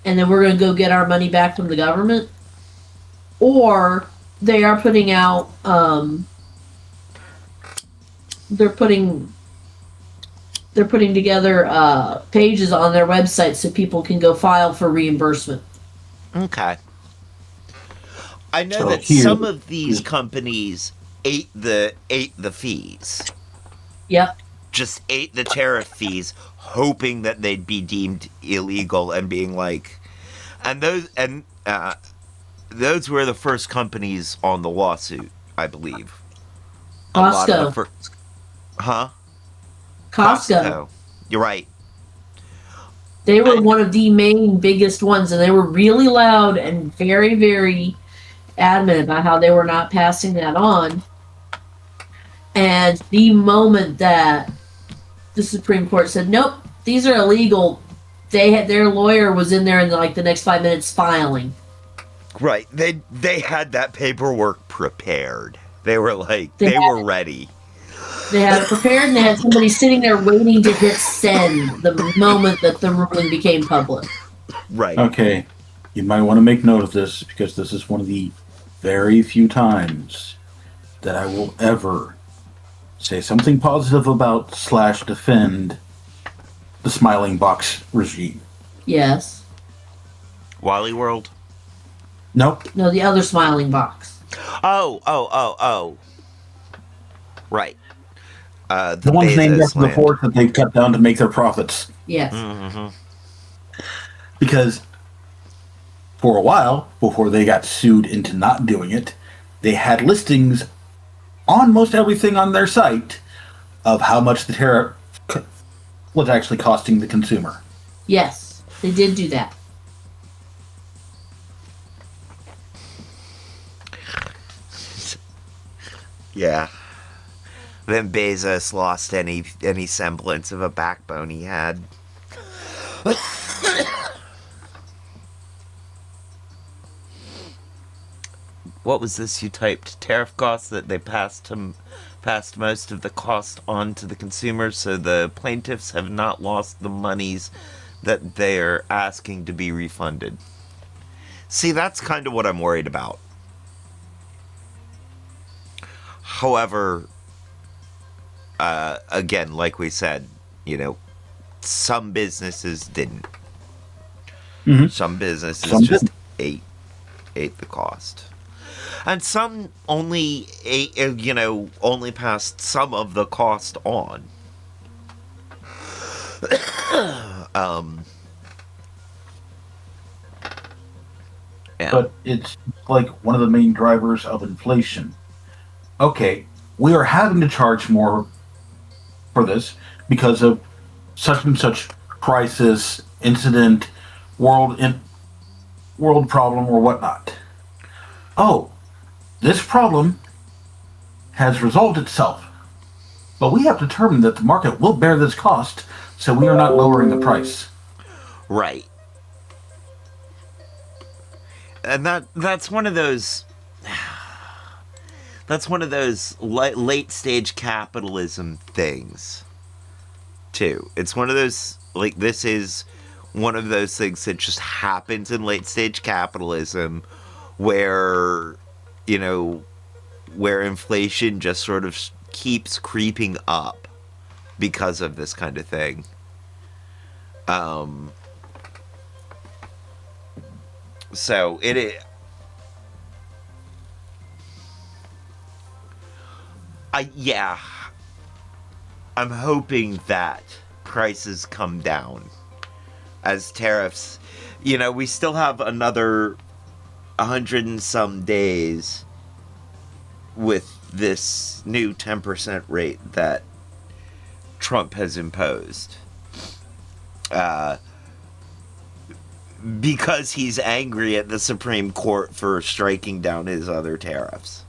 and then we're going to go get our money back from the government, or they are putting out, they're putting together pages on their website so people can go file for reimbursement. Okay. I know So that here- some of these companies ate the fees. Yep. Just ate the tariff fees, hoping that they'd be deemed illegal, and being like, and those were the first companies on the lawsuit, I believe. Costco. Huh? Costco. You're right. They were one of the main biggest ones, and they were really loud and very, very adamant about how they were not passing that on. And the moment that the Supreme Court said, nope, these are illegal, their lawyer was in there in like the next 5 minutes filing. Right. They had that paperwork prepared. They were like, they were ready. They had it prepared, and they had somebody sitting there waiting to hit send the moment that the ruling became public. Right. Okay, you might want to make note of this because this is one of the very few times that I will ever say something positive about / defend the smiling box regime. Yes. Wally World. Nope. No, the other smiling box. Oh. Right. The ones named Bezos after the land. forts that they've cut down to make their profits. Yes. Mm-hmm. Because for a while, before they got sued into not doing it, they had listings on most everything on their site of how much the tariff was actually costing the consumer. Yes, they did do that. Yeah. Then Bezos lost any semblance of a backbone he had. What was this you typed? Tariff costs that they passed most of the cost on to the consumers, so the plaintiffs have not lost the monies that they're asking to be refunded. See, that's kind of what I'm worried about. However, again, like we said, some businesses didn't. Mm-hmm. Some businesses Some just didn't. ate the cost. And some only only passed some of the cost on. Yeah. But it's like one of the main drivers of inflation. Okay, we are having to charge more for this because of such and such crisis, incident, world problem, or whatnot. Oh, this problem has resolved itself, but we have determined that the market will bear this cost, so we are not lowering the price. Right. And that's one of those late stage capitalism things too. It's one of those, like, this is one of those things that just happens in late stage capitalism where where inflation just sort of keeps creeping up because of this kind of thing. So I'm hoping that prices come down as tariffs. We still have another 100 and some days with this new 10% rate that Trump has imposed. Because he's angry at the Supreme Court for striking down his other tariffs.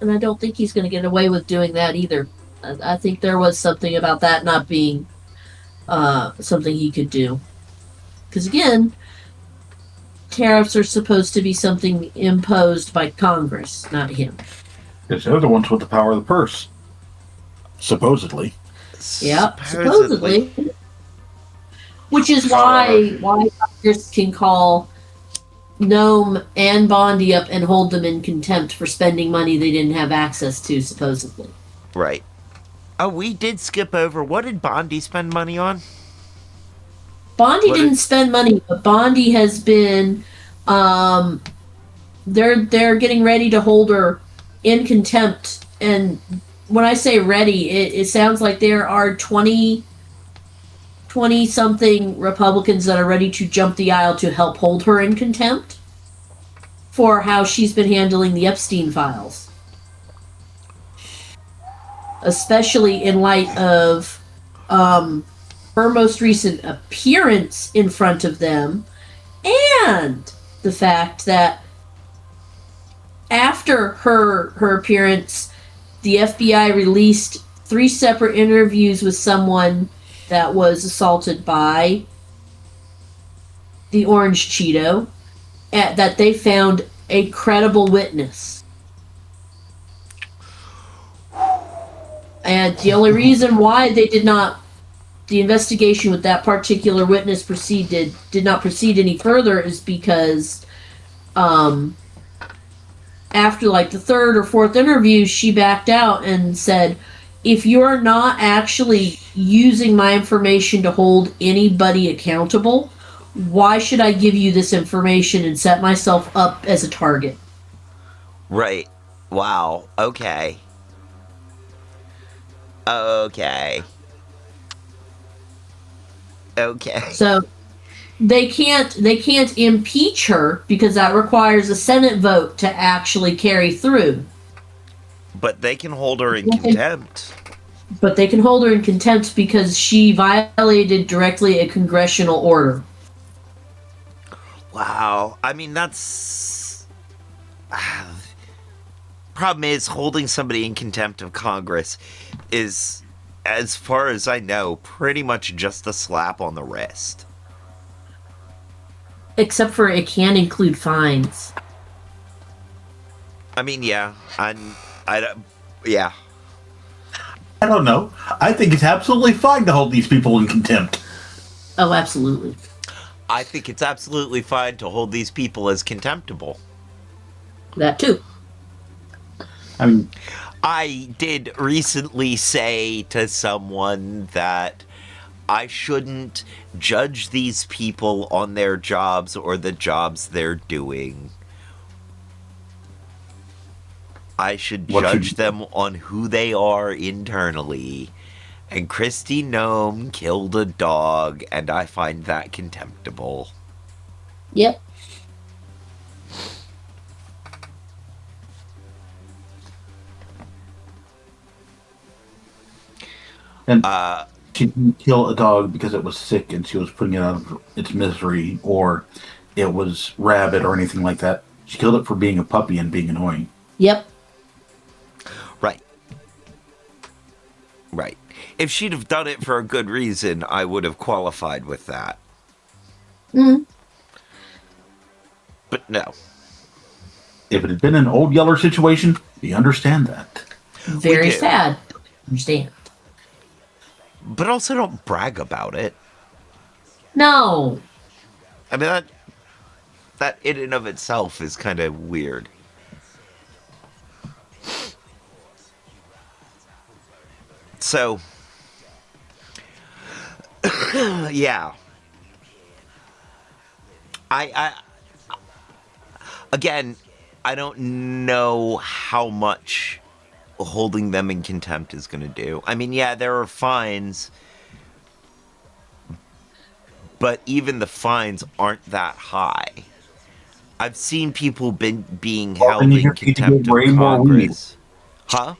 And I don't think he's going to get away with doing that either. I think there was something about that not being something he could do. Because again, tariffs are supposed to be something imposed by Congress, not him. Because they're the ones with the power of the purse. Supposedly. Yep, supposedly. which is Uh, why Congress can call Nome and Bondi up and hold them in contempt for spending money they didn't have access to, supposedly. Right. Oh, we did skip over. What did Bondi spend money on? Bondi What did? didn't spend money, but Bondi has been um they're getting ready to hold her in contempt. And when I say ready, it sounds like there are 20 something Republicans that are ready to jump the aisle to help hold her in contempt for how she's been handling the Epstein files, especially in light of um, her most recent appearance in front of them, and the fact that after her appearance, the FBI released 3 separate interviews with someone that was assaulted by the Orange Cheeto, that they found a credible witness. And the only reason why the investigation with that particular witness did not proceed any further is because after like the third or fourth interview, she backed out and said, if you're not actually using my information to hold anybody accountable, why should I give you this information and set myself up as a target? Right. Wow. Okay. Okay. Okay. So they can't impeach her because that requires a Senate vote to actually carry through. But they can hold her in contempt. But they can hold her in contempt because she violated directly a congressional order. Wow. I mean, that's. Problem is, holding somebody in contempt of Congress is, as far as I know, pretty much just a slap on the wrist. Except for it can include fines. I mean, yeah. Yeah. I don't know. I think it's absolutely fine to hold these people in contempt. Oh, absolutely. I think it's absolutely fine to hold these people as contemptible. That too. I mean, I did recently say to someone that I shouldn't judge these people on their jobs or the jobs they're doing. I should judge them on who they are internally. And Kristi Noem killed a dog, and I find that contemptible. Yep. and she didn't kill a dog because it was sick and she was putting it out of its misery, or it was rabid or anything like that. She killed it for being a puppy and being annoying. Yep. Right. Right. If she'd have done it for a good reason, I would have qualified with that. Mm. But no. If it had been an old Yeller situation, we understand that. Very sad. Understand. But also don't brag about it. No. I mean, that in and of itself is kind of weird. So, yeah. Again, I don't know how much holding them in contempt is going to do. I mean, yeah, there are fines, but even the fines aren't that high. I've seen people being held in contempt of Congress. Huh?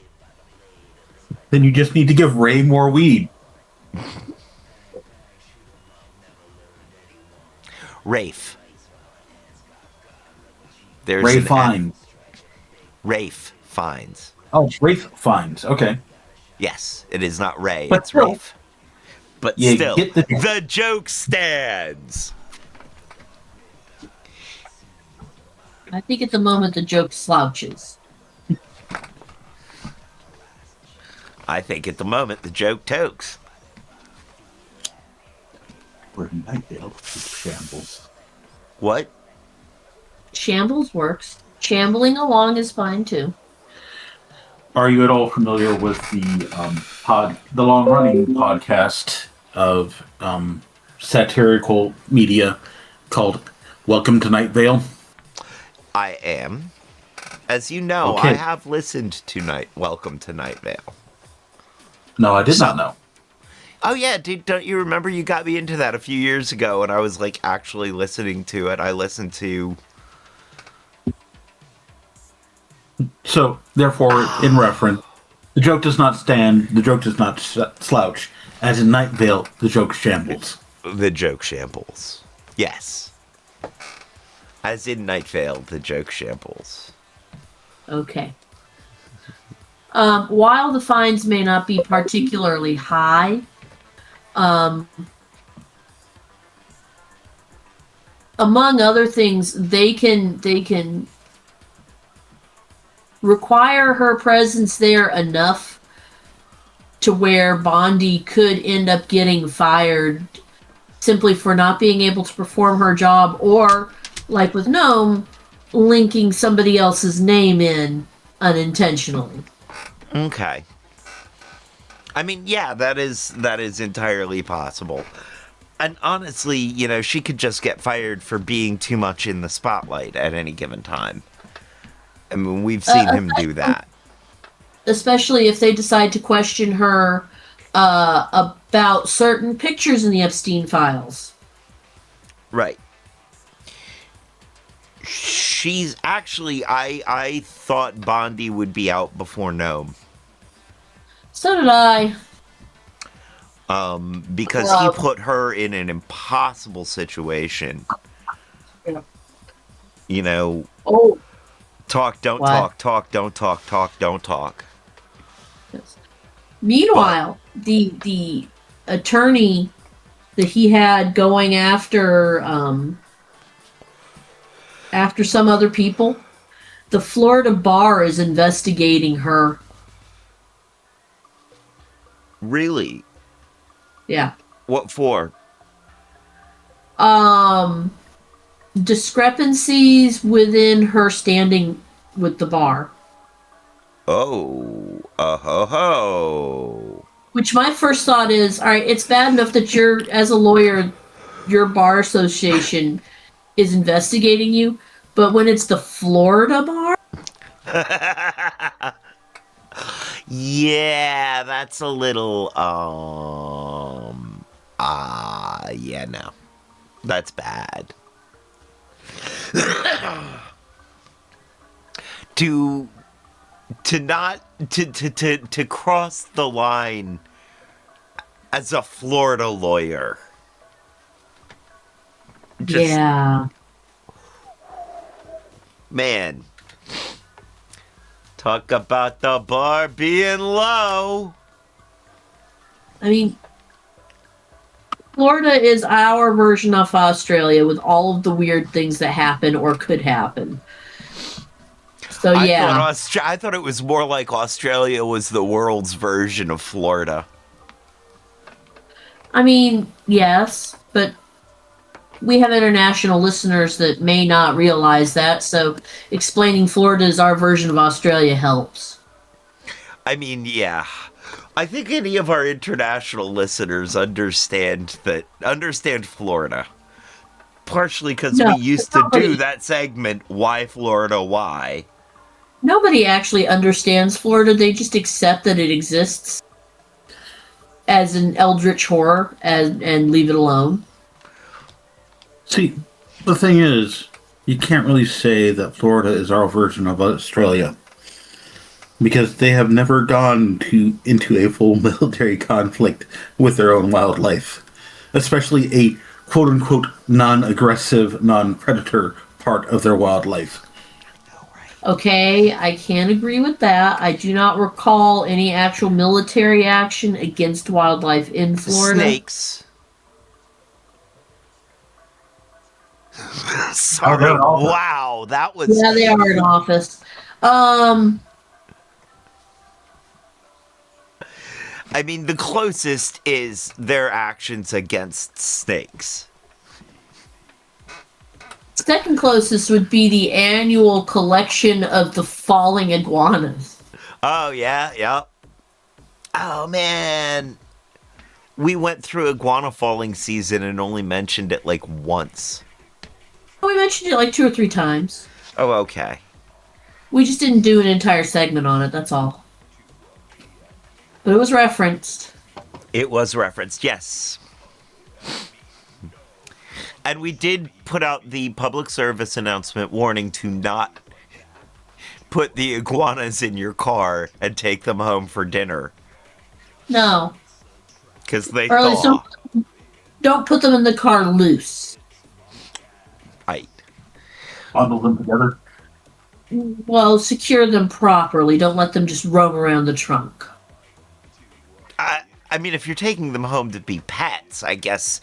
Then you just need to give Ray more weed. Rafe. There's Ray fines. Rafe fines. Oh, Rafe fines. Okay. Yes, it is not Ray, But it's still, Rafe. But you still, get the joke stands. I think at the moment the joke slouches. I think at the moment the joke tokes. Where Nightvale is shambles. What? Shambles works. Shambling along is fine too. Are you at all familiar with the long running podcast of satirical media called Welcome to Night Vale? I am. As you know, I Okay. have listened to Welcome to Night Vale. No, I did not know. Oh yeah, dude, don't you remember you got me into that a few years ago and I was like actually listening to it. I listened to So, therefore, in reference, the joke does not stand, the joke does not slouch. As in Night Vale, the joke shambles. The Joke Shambles. Yes. As in Night Vale, the Joke Shambles. Okay. While the fines may not be particularly high, among other things, they can require her presence there enough to where Bondi could end up getting fired simply for not being able to perform her job, or, like with Gnome, linking somebody else's name in unintentionally. Okay. I mean, yeah, that is entirely possible. And honestly, you know, she could just get fired for being too much in the spotlight at any given time. I mean, we've seen him do that. Especially if they decide to question her about certain pictures in the Epstein files. Right. She's actually, I thought Bondi would be out before Gnome. So did I. Because he put her in an impossible situation. Yeah. You know, Oh. talk, don't What? talk, don't talk, don't talk. Yes. Meanwhile, the attorney that he had going after some other people, the Florida bar is investigating her. Really? Yeah. What for? Discrepancies within her standing with the bar. Oh, ho ho. Which my first thought is, all right, it's bad enough that you're, as a lawyer, your bar association is investigating you, but when it's the Florida bar? Yeah, that's a little, yeah, no. That's bad. to cross the line as a Florida lawyer. Just, Yeah. man. Talk about the bar being low. I mean, Florida is our version of Australia with all of the weird things that happen or could happen. So yeah. I thought it was more like Australia was the world's version of Florida. I mean, yes, but we have international listeners that may not realize that, so explaining Florida as our version of Australia helps. I mean, yeah. I think any of our international listeners understand Florida. Partially because we used to do that segment, Why Florida, Why? Nobody actually understands Florida. They just accept that it exists as an eldritch horror and leave it alone. See, the thing is, you can't really say that Florida is our version of Australia because they have never gone into a full military conflict with their own wildlife, especially a quote-unquote non-aggressive, non-predator part of their wildlife. Okay, I can agree with that. I do not recall any actual military action against wildlife in Florida. Snakes. Sorry, wow, that was... Yeah, they are in office. I mean, the closest is their actions against snakes. Second closest would be the annual collection of the falling iguanas. Oh, yeah, yeah. Oh, man. We went through iguana falling season and only mentioned it like once. We mentioned it like 2 or 3 times. Oh, okay. We just didn't do an entire segment on it, that's all. But it was referenced. It was referenced, yes. And we did put out the public service announcement warning to not put the iguanas in your car and take them home for dinner. No. Because they Or at least thaw. don't put them in the car loose. Right. Bundle them together. Well, secure them properly. Don't let them just roam around the trunk. I mean, if you're taking them home to be pets, I guess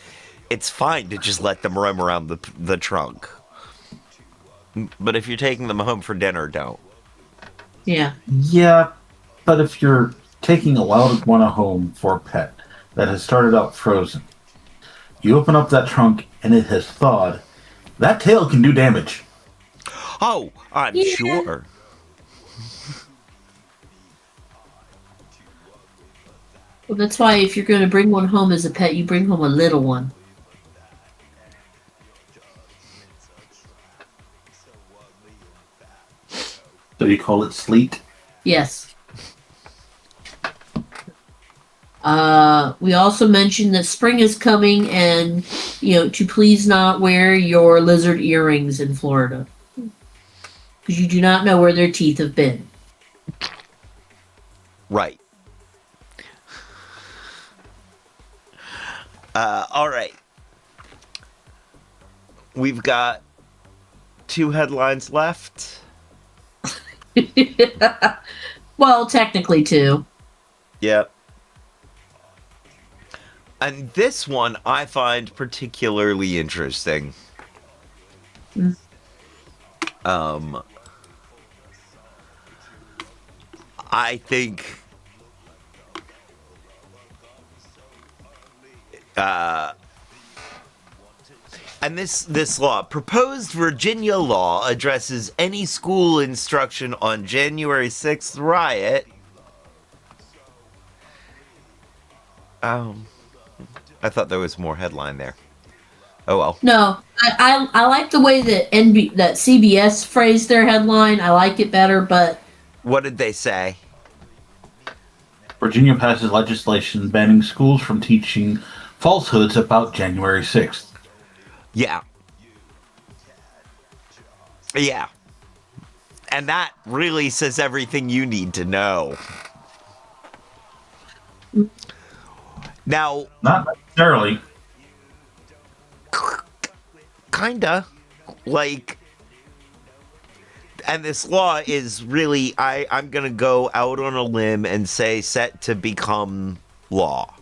it's fine to just let them roam around the trunk. But if you're taking them home for dinner, don't. Yeah. Yeah, but if you're taking a wild iguana home for a pet that has started out frozen, you open up that trunk and it has thawed, that tail can do damage. Oh, I'm Yeah. sure. Well, that's why if you're going to bring one home as a pet, you bring home a little one. So you call it sleet? Yes. We also mentioned that spring is coming and, to please not wear your lizard earrings in Florida. Because you do not know where their teeth have been. Right. All right. We've got 2 headlines left. Well, technically, too. Yep. And this one I find particularly interesting. Mm. I think and this law, proposed Virginia law, addresses any school instruction on January 6th riot. I thought there was more headline there. Oh well. No, I like the way that that CBS phrased their headline. I like it better, but What did they say? Virginia passes legislation banning schools from teaching falsehoods about January 6th. Yeah. Yeah. And that really says everything you need to know. Now, Not necessarily. kinda. Like, and this law is really, I'm gonna go out on a limb and say set to become law.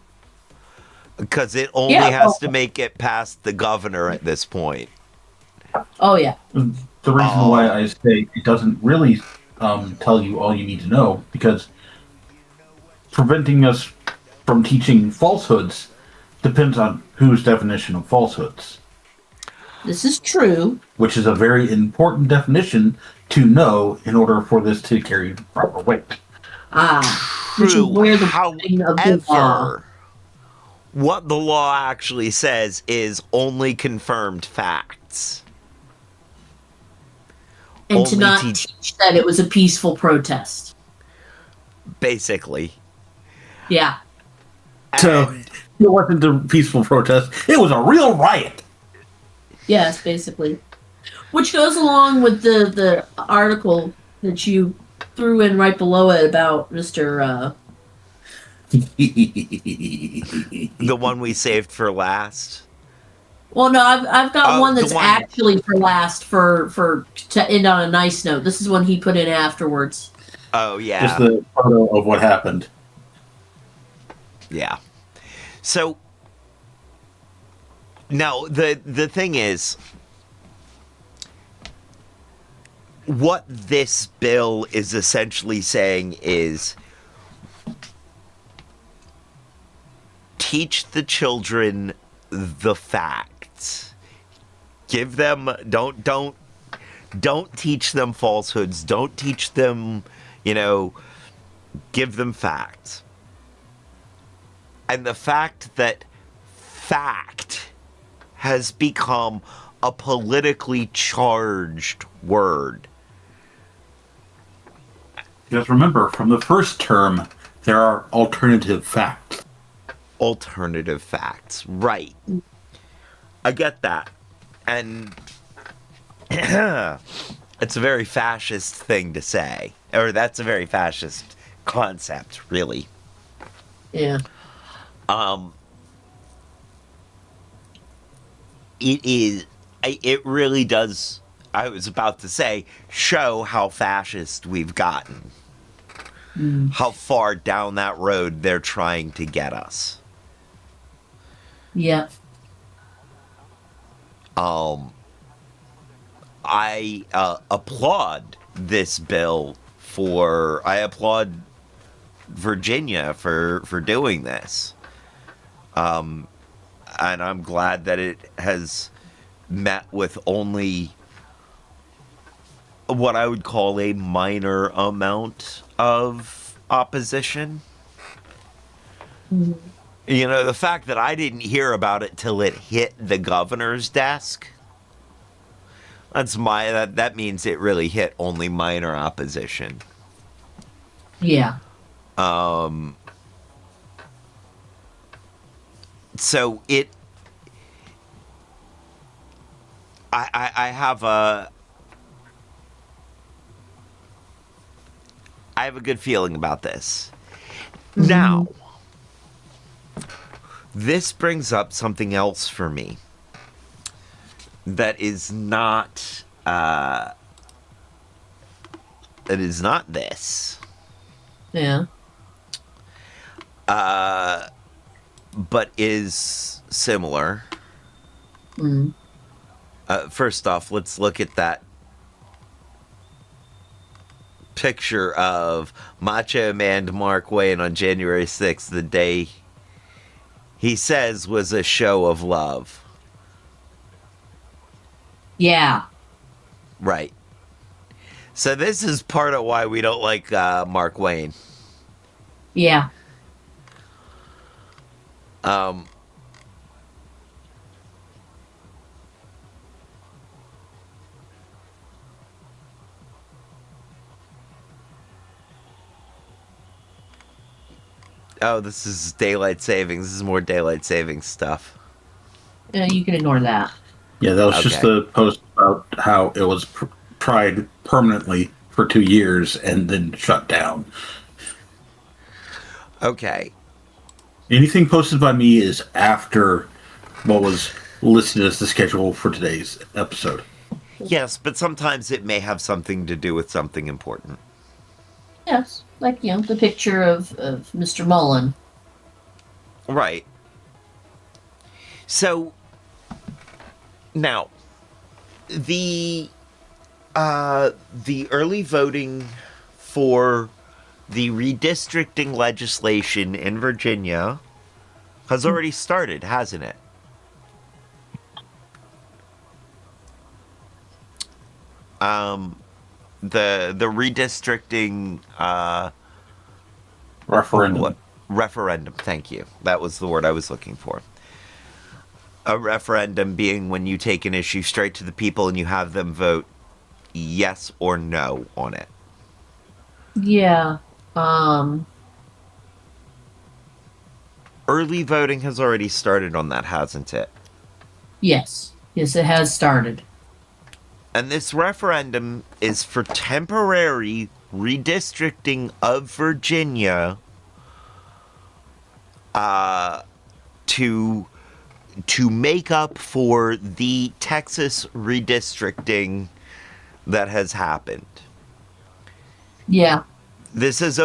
Because it only has to make it past the governor at this point. oh yeah. The reason why I say it doesn't really tell you all you need to know, because preventing us from teaching falsehoods depends on whose definition of falsehoods. This is true. Which is a very important definition to know in order for this to carry proper weight. Which is True. where the wording of the law. However, what the law actually says is only confirmed facts. And to only not teach that it was a peaceful protest. Basically. Yeah. So it wasn't a peaceful protest. It was a real riot. Yes, basically. Which goes along with the article that you threw in right below it about Mr. The one we saved for last. Well, no, I've got one that's the one- actually for last for to end on a nice note. This is one he put in afterwards. Oh, yeah. Just the photo of what happened. Yeah. So, now, the thing is, what this bill is essentially saying is teach the children the facts. Give them don't teach them falsehoods. Don't teach them, give them facts. And the fact that fact has become a politically charged word. Just remember, from the first term, there are alternative facts. Alternative facts, right. I get that. And it's a very fascist thing to say. Or that's a very fascist concept, really. Yeah. It really does, I was about to say, show how fascist we've gotten. How far down that road they're trying to get us. Yeah. I applaud this bill I applaud Virginia for doing this. And I'm glad that it has met with only what I would call a minor amount of opposition. The fact that I didn't hear about it till it hit the governor's desk, that means it really hit only minor opposition. Yeah. So I have a good feeling about this. Now, this brings up something else for me that is not this. Yeah. But is similar. First off, let's look at that picture of Macho Man Mark Wayne on January 6th, the day he says was a show of love. Yeah. Right. So this is part of why we don't like Mark Wayne. Yeah. Oh, this is daylight savings. This is more daylight savings stuff. You can ignore that. Yeah, that was just Okay. the post about how it was tried permanently for 2 years and then shut down. Okay. Anything posted by me is after what was listed as the schedule for today's episode. Yes, but sometimes it may have something to do with something important. Yes. Like, the picture of Mr. Mullen. Right. So, now, the early voting for the redistricting legislation in Virginia has already started, hasn't it? The redistricting Referendum. referendum. Thank you. That was the word I was looking for. A referendum being when you take an issue straight to the people and you have them vote yes or no on it. Yeah. Early voting has already started on that, hasn't it? Yes. Yes, it has started. And this referendum is for temporary redistricting of Virginia to make up for the Texas redistricting that has happened. Yeah. This is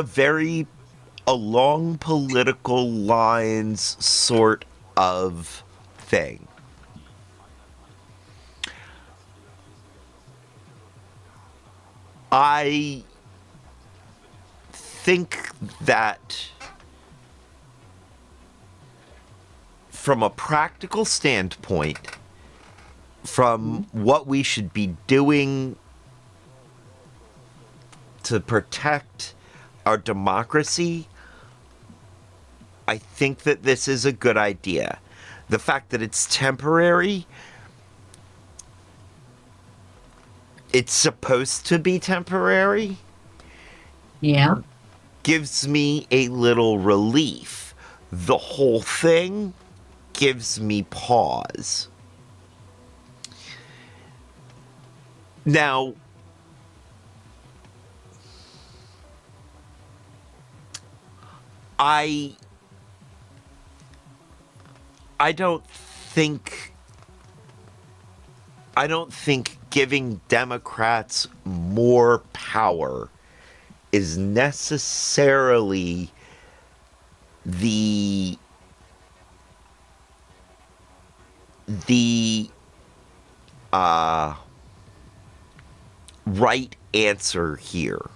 along political lines sort of thing. I think that from a practical standpoint, from what we should be doing to protect our democracy, I think that this is a good idea. The fact that it's temporary, it's supposed to be temporary, Yeah. gives me a little relief. The whole thing gives me pause. Now, I don't think giving Democrats more power is necessarily the right answer here.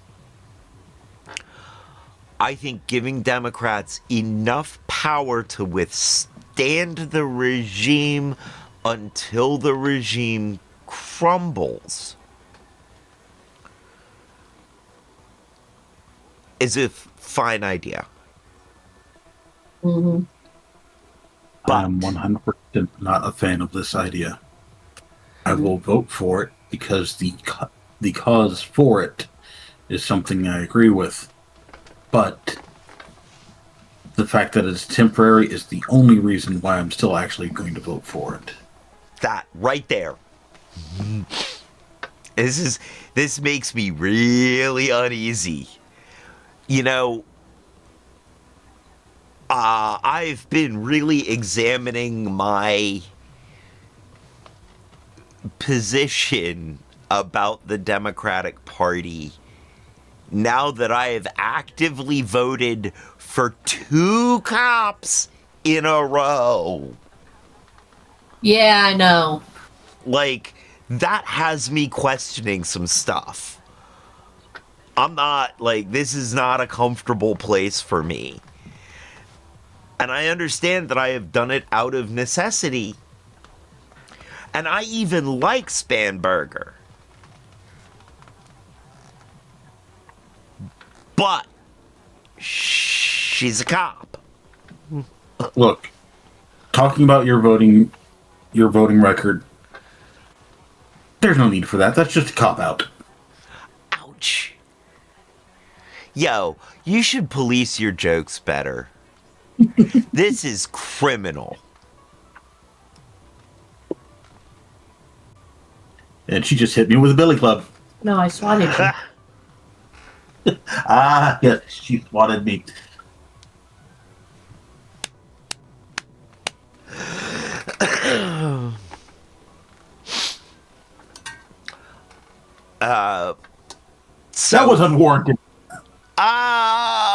I think giving Democrats enough power to withstand the regime until the regime crumbles is a fine idea. Mm-hmm. But I'm 100% not a fan of this idea. I will vote for it because the cause for it is something I agree with. But the fact that it's temporary is the only reason why I'm still actually going to vote for it. that right there. This makes me really uneasy. You know, I've been really examining my position about the Democratic Party now that I have actively voted for 2 cops in a row. Yeah, I know. Like, that has me questioning some stuff. I'm not, like, this is not a comfortable place for me. And I understand that I have done it out of necessity. And I even like Spanberger. But she's a cop. Look, talking about your voting record, there's no need for that. That's just a cop out. Ouch. Yo, you should police your jokes better. This is criminal. And she just hit me with a billy club. No, I swatted you. Ah, yes, she swatted me. So, That was unwarranted. Oh.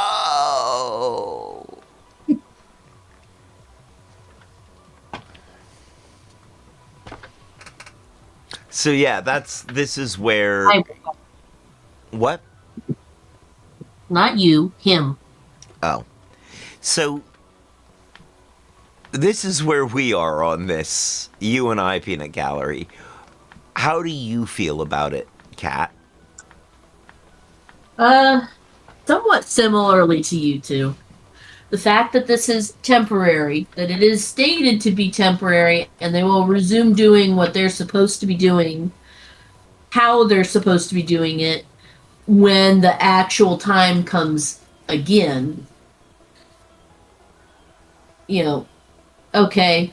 So yeah, this is where what? Not you, him. Oh. So this is where we are on this. You and I, Peanut Gallery. How do you feel about it, Kat? Somewhat similarly to you two. The fact that this is temporary, that it is stated to be temporary, and they will resume doing what they're supposed to be doing, how they're supposed to be doing it, when the actual time comes again. You know, okay,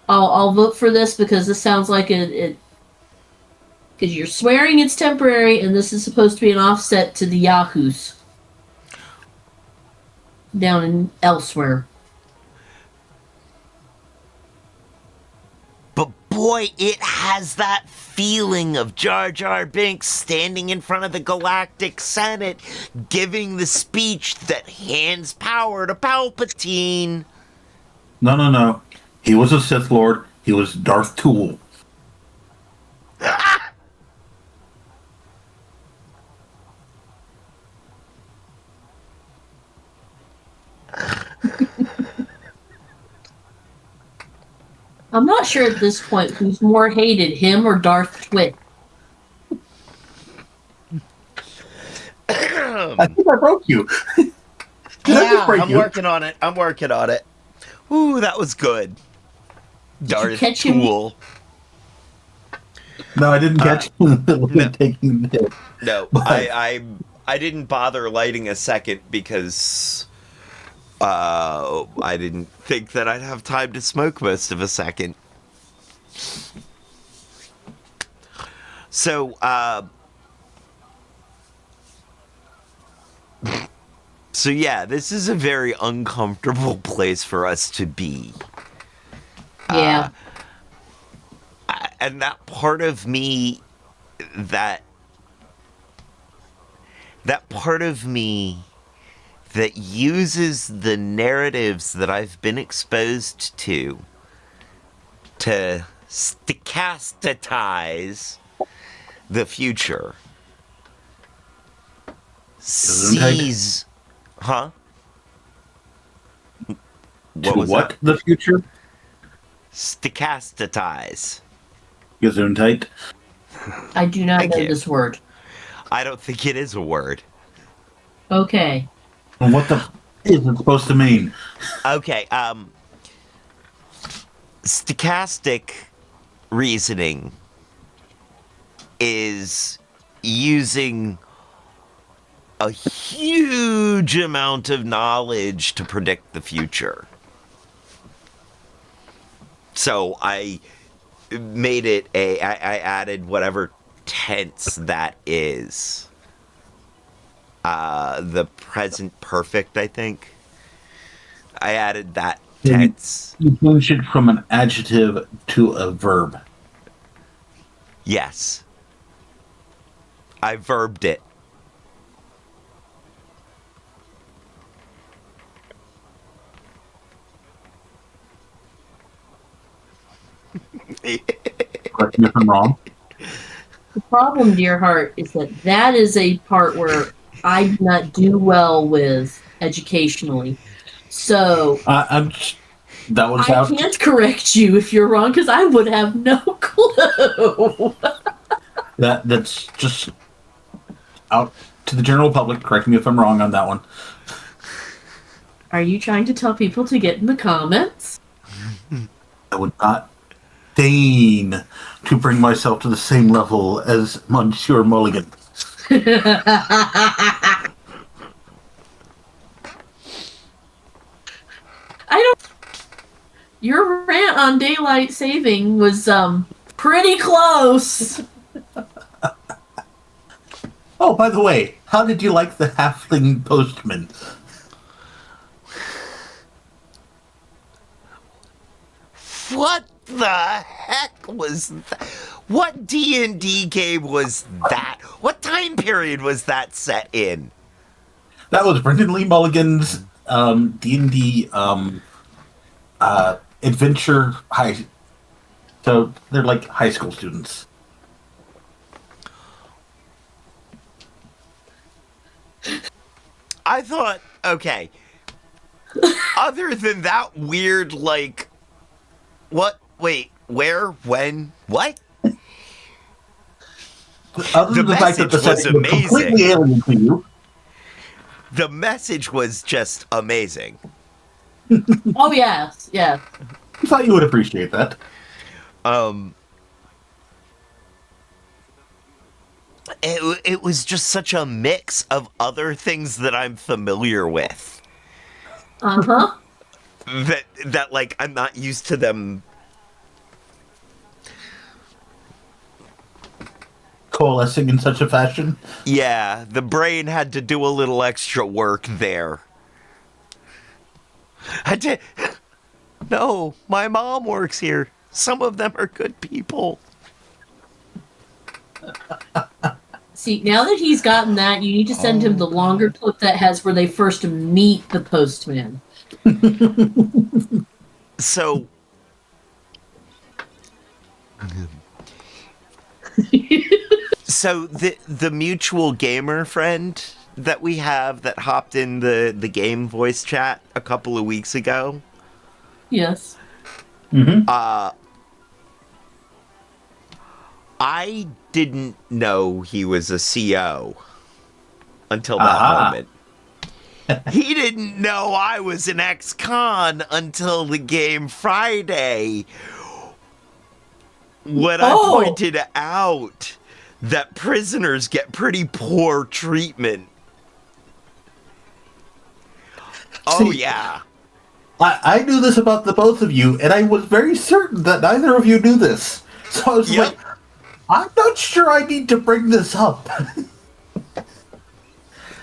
I'll vote for this because this sounds like it because you're swearing it's temporary, and this is supposed to be an offset to the Yahoos down in elsewhere. But boy, it has that feeling of Jar Jar Binks standing in front of the Galactic Senate, giving the speech that hands power to Palpatine. No. He was a Sith Lord. He was Darth Tool. I'm not sure at this point who's more hated, him or Darth Twit. I think I broke you. Did I just break I'm you? working on it. I'm working on it. Ooh, that was good. Did you Darth catch him? Tool. No, I didn't catch you in the middle of taking the hit. No, But- I didn't bother lighting a second because I didn't think that I'd have time to smoke most of a second. So, so yeah, this is a very uncomfortable place for us to be. Yeah. And that part of me that part of me that uses the narratives that I've been exposed to stochasticize the future sees, huh? To what? The future? Stochasticize. Gesundheit. I do not Thank know you. this word. I don't think it is a word. Okay. And what the is it supposed to mean? Okay, stochastic reasoning is using a huge amount of knowledge to predict the future. So I made it I added whatever tense that is. The present perfect, I think. I added that tense. You changed it from an adjective to a verb. Yes. I verbed it. Correct me if I'm wrong. The problem, dear heart, is that is a part where I do not do well with educationally. So That was I out. can't correct you if you're wrong because I would have no clue. That's just out to the general public. Correct me if I'm wrong on that one. Are you trying to tell people to get in the comments? I would not deign to bring myself to the same level as Monsieur Mulligan. I don't. Your rant on daylight saving was pretty close. Oh, by the way, how did you like the halfling postman? What the heck was that? What D&D game was that? What time period was that set in? That was Brendan Lee Mulligan's D&D adventure high. So they're like high school students. I thought, okay. Other than that weird, like, what? Wait, where? When? What? Other than the fact message that the was setting was amazing. completely alien to you. The message was just amazing. Oh yes, yeah. I thought you would appreciate that. It was just such a mix of other things that I'm familiar with. Uh-huh. That like I'm not used to them. Coalescing in such a fashion. Yeah, the brain had to do a little extra work there. I did. No, my mom works here. Some of them are good people. See, now that he's gotten that, you need to send him the longer clip that has where they first meet the postman. So so the mutual gamer friend that we have that hopped in the game voice chat a couple of weeks ago, Yes. I didn't know he was a CO until that Aha. moment. He didn't know I was an ex-con until the game Friday, when I Oh, pointed out that prisoners get pretty poor treatment. Oh, See, yeah. I knew this about the both of you, and I was very certain that neither of you knew this. So I was Yep. like, I'm not sure I need to bring this up.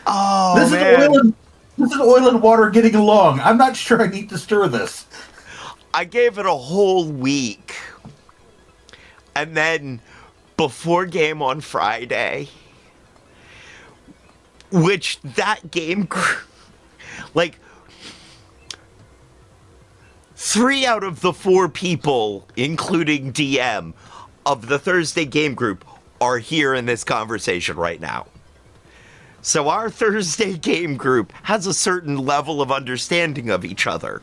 Oh, This is oil man. and this is oil and water getting along. I'm not sure I need to stir this. I gave it a whole week. And then before game on Friday, which that game, like, 3 out of the 4 people, including DM, of the Thursday game group are here in this conversation right now. So our Thursday game group has a certain level of understanding of each other.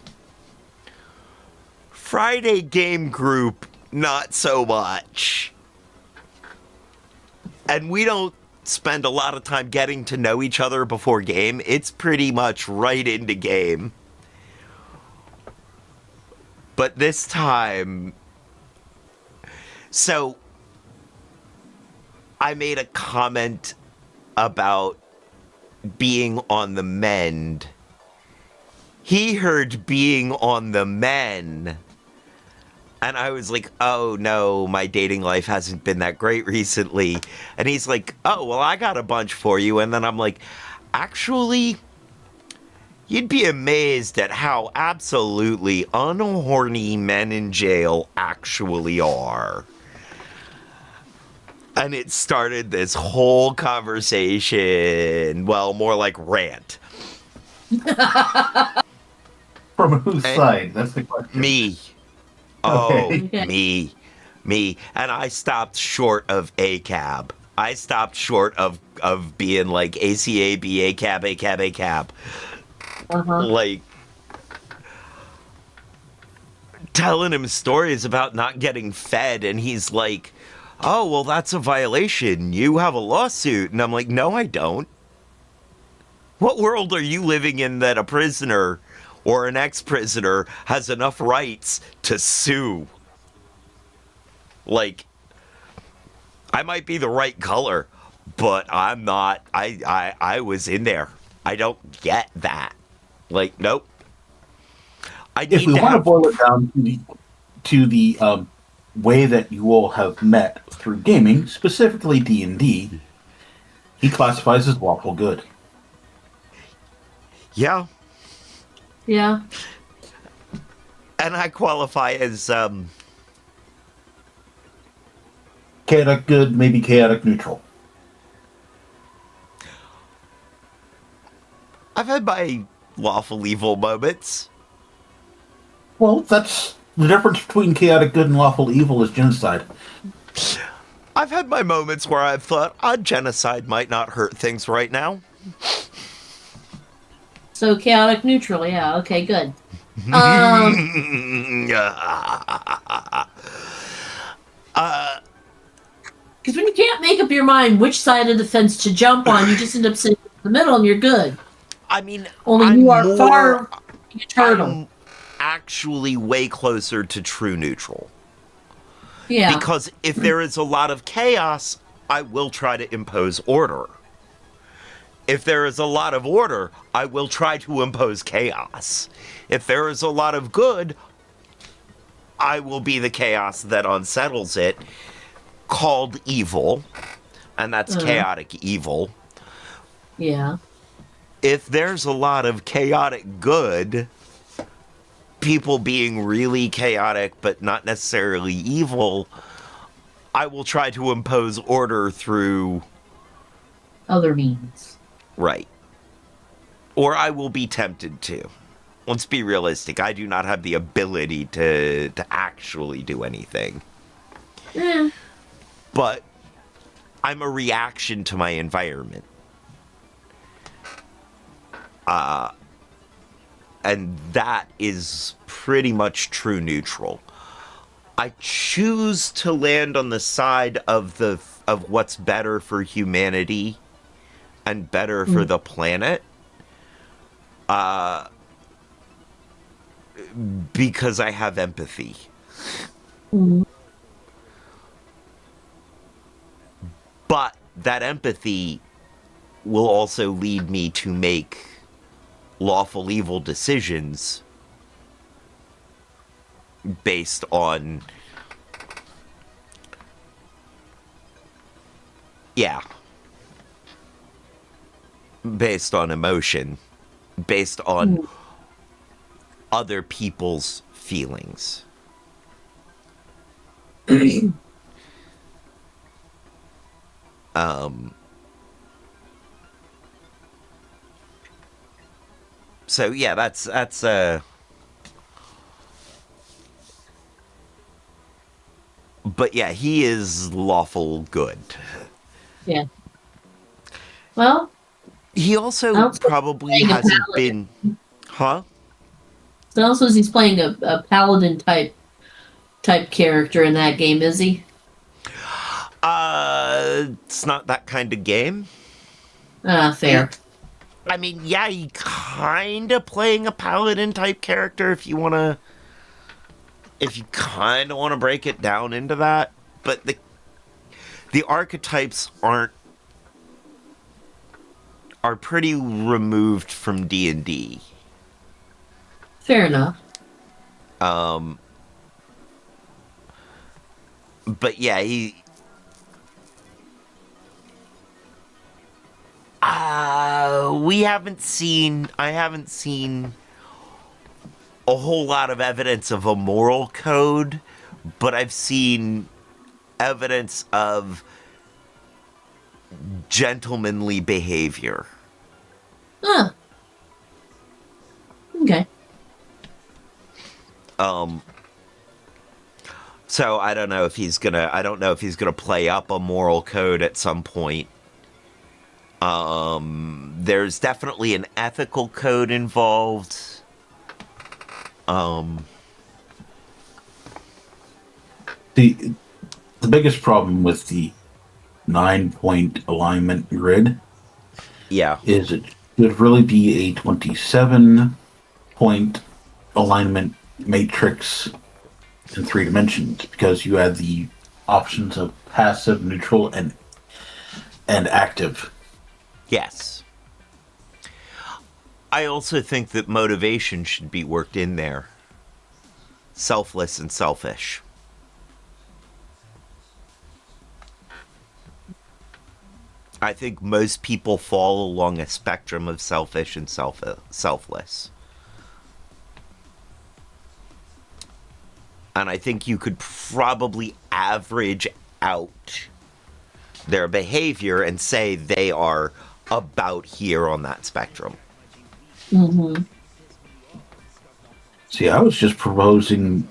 Friday game group, not so much. And we don't spend a lot of time getting to know each other before game. It's pretty much right into game. But this time, so I made a comment about being on the mend. He heard being on the men. And I was like, oh no, my dating life hasn't been that great recently. And he's like, oh, well, I got a bunch for you. And then I'm like, actually, you'd be amazed at how absolutely unhorny men in jail actually are. And it started this whole conversation. Well, more like rant. From whose Eh, side? That's the question. me. Oh, Okay. okay. me. And I stopped short of a cab. I stopped short of being like ACAB, a cab, a cab, a cab. Uh-huh. Like telling him stories about not getting fed, and he's like, oh, well, that's a violation. You have a lawsuit. And I'm like, no, I don't. What world are you living in that a prisoner or an ex prisoner has enough rights to sue? Like, I might be the right color, but I'm not. I was in there. I don't get that. Like, nope. I If need we to want to have. boil it down to the way that you all have met through gaming, specifically D&D, he classifies as lawful good. Yeah, Yeah. and I qualify as Chaotic good, maybe chaotic neutral. I've had my lawful evil moments. Well, that's the difference between chaotic good and lawful evil is genocide. I've had my moments where I've thought, genocide might not hurt things right now. So chaotic neutral. Yeah. Okay, good. Um, because when you can't make up your mind which side of the fence to jump on, you just end up sitting in the middle and you're good. I mean, Only I'm you are more. far from being a turtle. I'm actually way closer to true neutral. Yeah. Because if there is a lot of chaos, I will try to impose order. If there is a lot of order, I will try to impose chaos. If there is a lot of good, I will be the chaos that unsettles it, called evil, and that's Uh, chaotic evil. yeah. If there's a lot of chaotic good, people being really chaotic but not necessarily evil, I will try to impose order through. Other means. Right. Or I will be tempted to. Let's be realistic. I do not have the ability to actually do anything. Eh. But I'm a reaction to my environment. And that is pretty much true neutral. I choose to land on the side of what's better for humanity and better for Mm. the planet. Because I have empathy. Mm. But that empathy will also lead me to make lawful evil decisions based on, yeah, based on emotion, based on Mm. other people's feelings. Um, so yeah, that's. But yeah, he is lawful good. Yeah. Well, He also also probably playing a hasn't paladin. been, huh? So also he's playing a paladin type character in that game, is he? It's not that kind of game. Ah, fair. I mean, yeah, you kind of playing a paladin type character if you kind of want to break it down into that, but the archetypes are pretty removed from D&D. Fair enough. But yeah, he we haven't seen I haven't seen a whole lot of evidence of a moral code, but I've seen evidence of gentlemanly behavior. Ah, okay. So I don't know if he's gonna play up a moral code at some point. There's definitely an ethical code involved. The biggest problem with the 9-point alignment grid Yeah. is it should really be a 27-point alignment matrix in 3 dimensions because you add the options of passive, neutral, and active. Yes. I also think that motivation should be worked in there. Selfless and selfish. I think most people fall along a spectrum of selfish and selfless. And I think you could probably average out their behavior and say they are about here on that spectrum. Mm-hmm. See, I was just proposing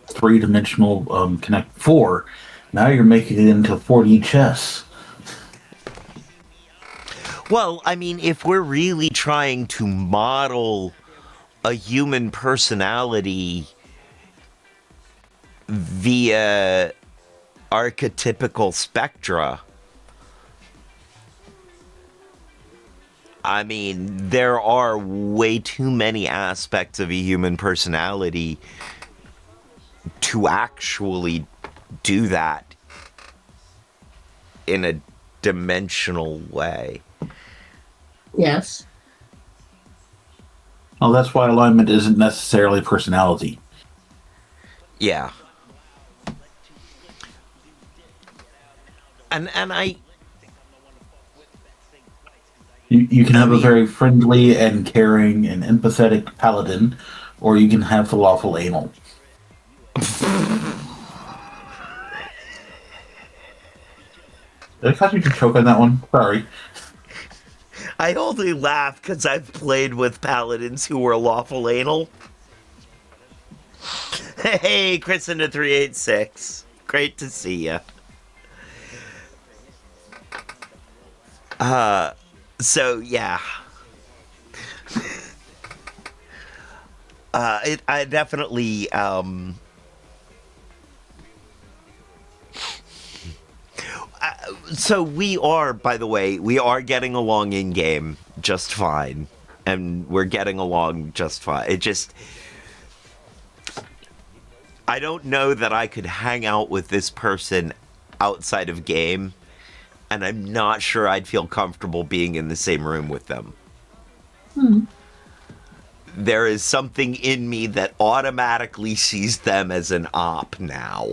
3-dimensional Connect 4. Now you're making it into 4D chess. Well, I mean, if we're really trying to model a human personality via archetypical spectra, I mean, there are way too many aspects of a human personality to actually do that in a dimensional way. Yes. Well, that's why alignment isn't necessarily personality. Yeah. And You can I have a mean, very friendly and caring and empathetic paladin, or you can have the lawful anal. Did I cause you to choke on that one? Sorry. I only laugh because I've played with paladins who were lawful anal. Hey, Chris into 386. Great to see ya. So yeah. I definitely So we are, by the way, we are getting along in game just fine. And we're getting along just fine. It just, I don't know that I could hang out with this person outside of game, and I'm not sure I'd feel comfortable being in the same room with them. There is something in me that automatically sees them as an op now.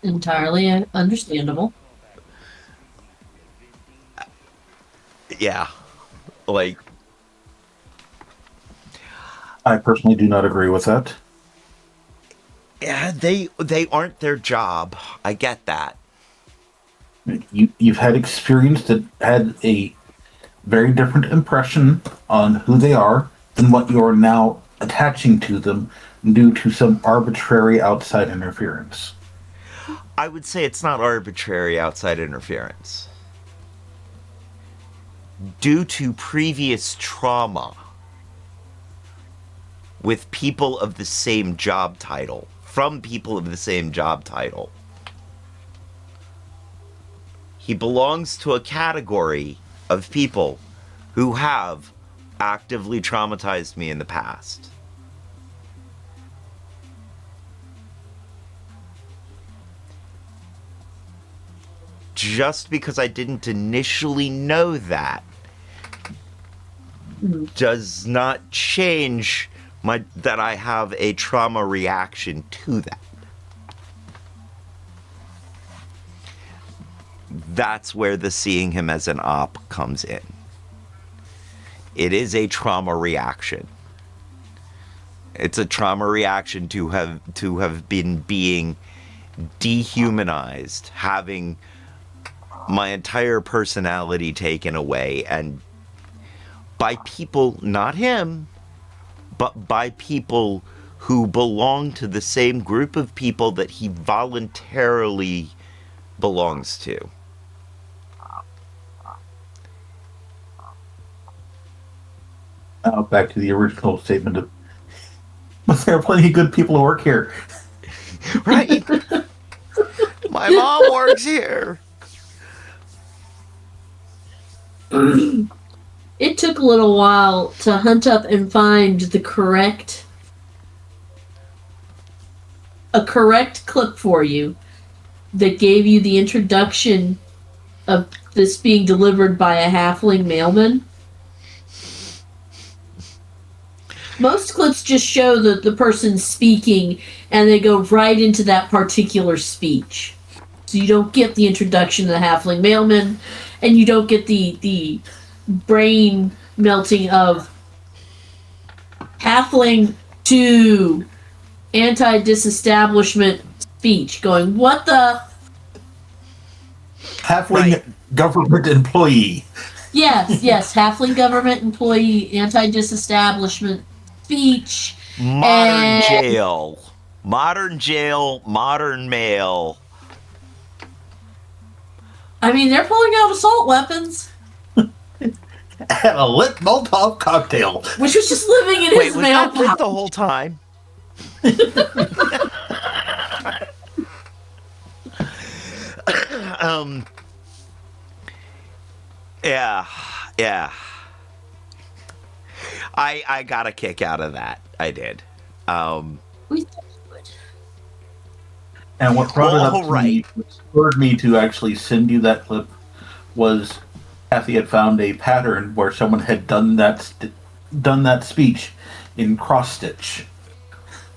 Entirely understandable. Yeah. Like, I personally do not agree with that. yeah, they aren't their job. I get that. You've had experience that had a very different impression on who they are than what you are now attaching to them due to some arbitrary outside interference. I would say it's not arbitrary outside interference. Due to previous trauma with people of the same job title, from people of the same job title, he belongs to a category of people who have actively traumatized me in the past. Just because I didn't initially know that does not change that I have a trauma reaction to that. That's where the seeing him as an op comes in. It is a trauma reaction. It's a trauma reaction to have been being dehumanized, having my entire personality taken away, and by people, not him, but by people who belong to the same group of people that he voluntarily belongs to. Now back to the original statement of, but there are plenty of good people who work here. Right? My mom works here. It took a little while to hunt up and find a correct clip for you that gave you the introduction of this being delivered by a halfling mailman. Most clips just show the person speaking and they go right into that particular speech. So you don't get the introduction of the halfling mailman, and you don't get the brain melting of halfling to anti-disestablishment speech going, what the? Halfling Right. government employee. Yes, halfling government employee, anti-disestablishment speech. Modern jail. Modern jail, modern mail. I mean, they're pulling out assault weapons, And a lit Molotov cocktail. which was just living in Wait, his was that lit mailbox. the whole time? um. Yeah. I got a kick out of that. I did. We thought you would. And what brought it up All to right. me, what spurred me to actually send you that clip, was Kathy had found a pattern where someone had done that speech in cross stitch.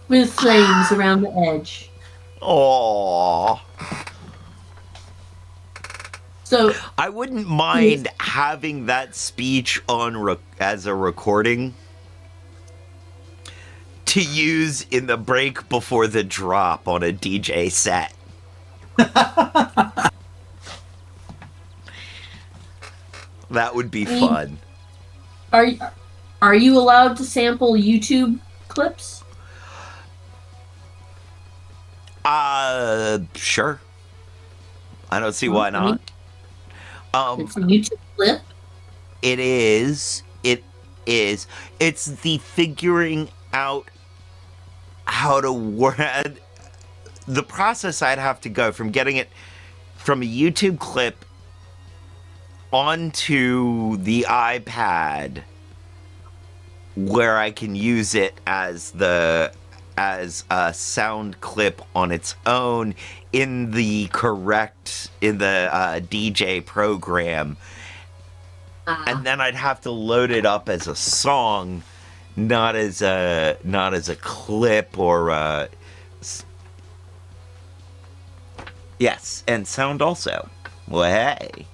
With flames around the edge. Aww. So I wouldn't mind having that speech on as a recording to use in the break before the drop on a DJ set. That would be fun. are you allowed to sample YouTube clips? Sure. I don't see why not. It's a YouTube clip. It is. It's the figuring out how to work. the process I'd have to go from getting it from a YouTube clip onto the iPad where I can use it as a sound clip on its own in the DJ program, and then I'd have to load it up as a song, not as a clip or yes, and sound also. Well, hey,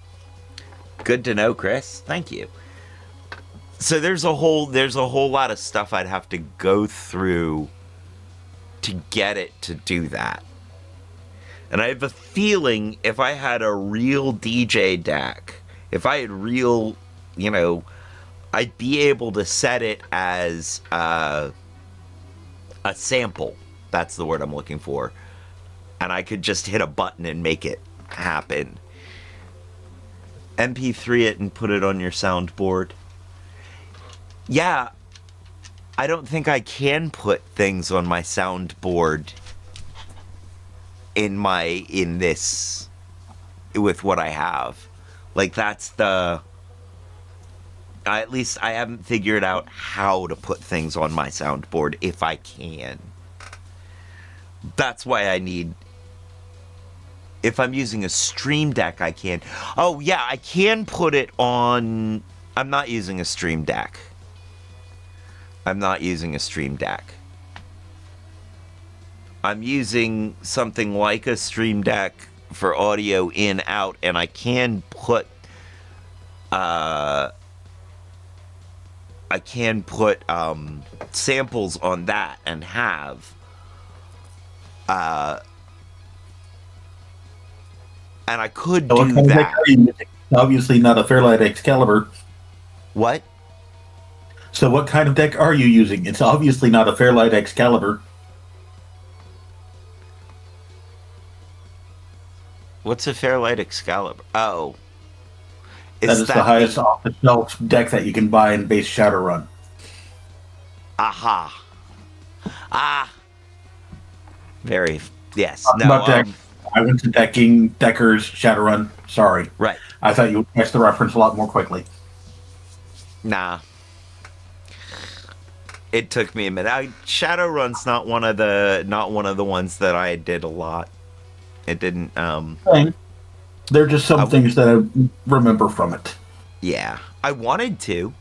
good to know, Chris. Thank you. So there's a whole lot of stuff I'd have to go through to get it to do that. And I have a feeling if I had a real DJ deck, if I had real, I'd be able to set it as a sample. That's the word I'm looking for. And I could just hit a button and make it happen. MP3 it and put it on your soundboard. Yeah, I don't think I can put things on my soundboard in this with what I have. Like, that's at least I haven't figured out how to put things on my soundboard if I can. That's why I need, if I'm using a Stream Deck, I can. Oh yeah, I can put it on. I'm not using a Stream Deck. I'm using something like a Stream Deck for audio in, out, and I can put samples on that and have and I could do what kind that. Of deck are you using? Obviously not a Fairlight Excalibur. What? So what kind of deck are you using? It's obviously not a Fairlight Excalibur. What's a Fairlight Excalibur? Oh. That is the highest off-the-shelf deck that you can buy in base Shadowrun. Aha. Ah. Very. Yes. About deck. I went to Deckers, Shadowrun. Sorry. Right. I thought you would catch the reference a lot more quickly. Nah. It took me a minute. Shadowrun's not one of the ones that I did a lot. It didn't. There are just some things that I remember from it. Yeah, I wanted to.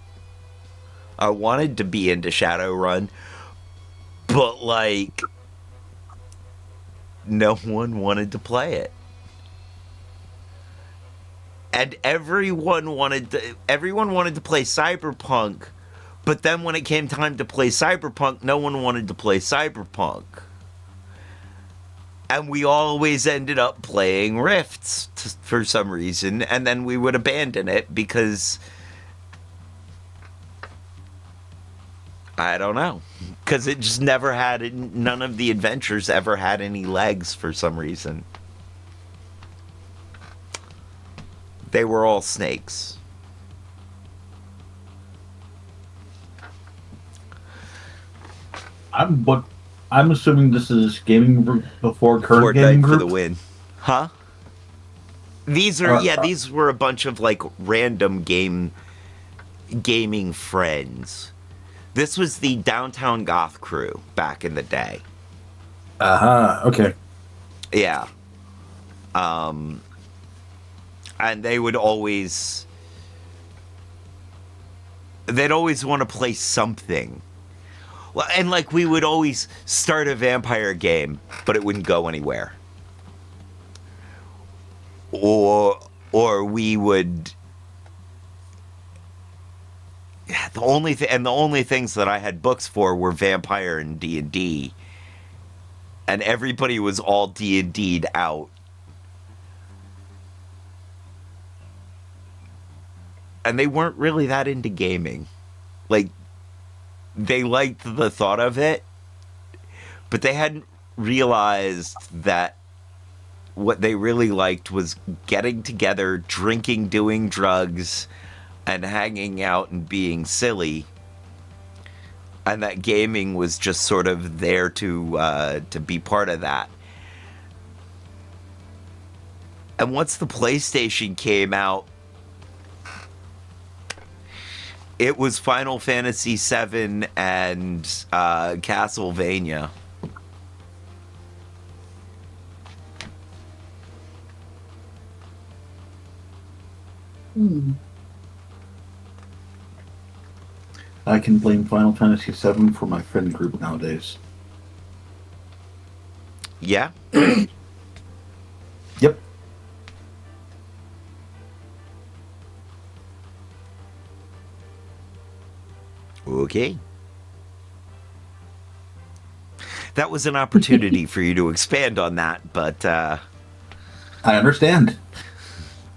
I wanted to be into Shadowrun, but like, no one wanted to play it, and everyone wanted to play Cyberpunk. But then when it came time to play Cyberpunk, no one wanted to play Cyberpunk. And we always ended up playing Rifts for some reason, and then we would abandon it because, I don't know, because it just never had, none of the adventures ever had any legs for some reason. They were all snakes. I'm assuming this is gaming before current Fortnite gaming for group? the win. Huh? These were a bunch of like random gaming friends. This was the Downtown Goth crew back in the day. Okay. Yeah. And they'd always want to play something. Well, and like we would always start a vampire game, but it wouldn't go anywhere. Or we would. Yeah, the only things that I had books for were vampire and D&D, and everybody was all D&D'd out. And they weren't really that into gaming. Like, they liked the thought of it, but they hadn't realized that what they really liked was getting together, drinking, doing drugs, and hanging out and being silly. And that gaming was just sort of there to be part of that. And once the PlayStation came out, it was Final Fantasy VII and Castlevania. Hmm. I can blame Final Fantasy VII for my friend group nowadays. Yeah? Yep. Okay. That was an opportunity for you to expand on that, but I understand.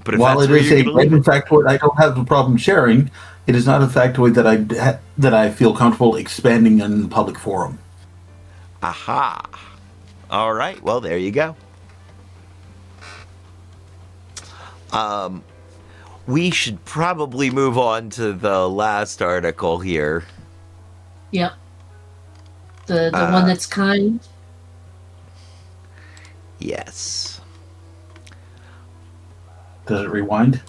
if While that's it where is you're a going to leave blatant it. factoid I don't have a problem sharing, it is not a factoid that I feel comfortable expanding in the public forum. Aha. All right. Well, there you go. We should probably move on to the last article here. Yep. The one that's kind. Yes. Does it rewind?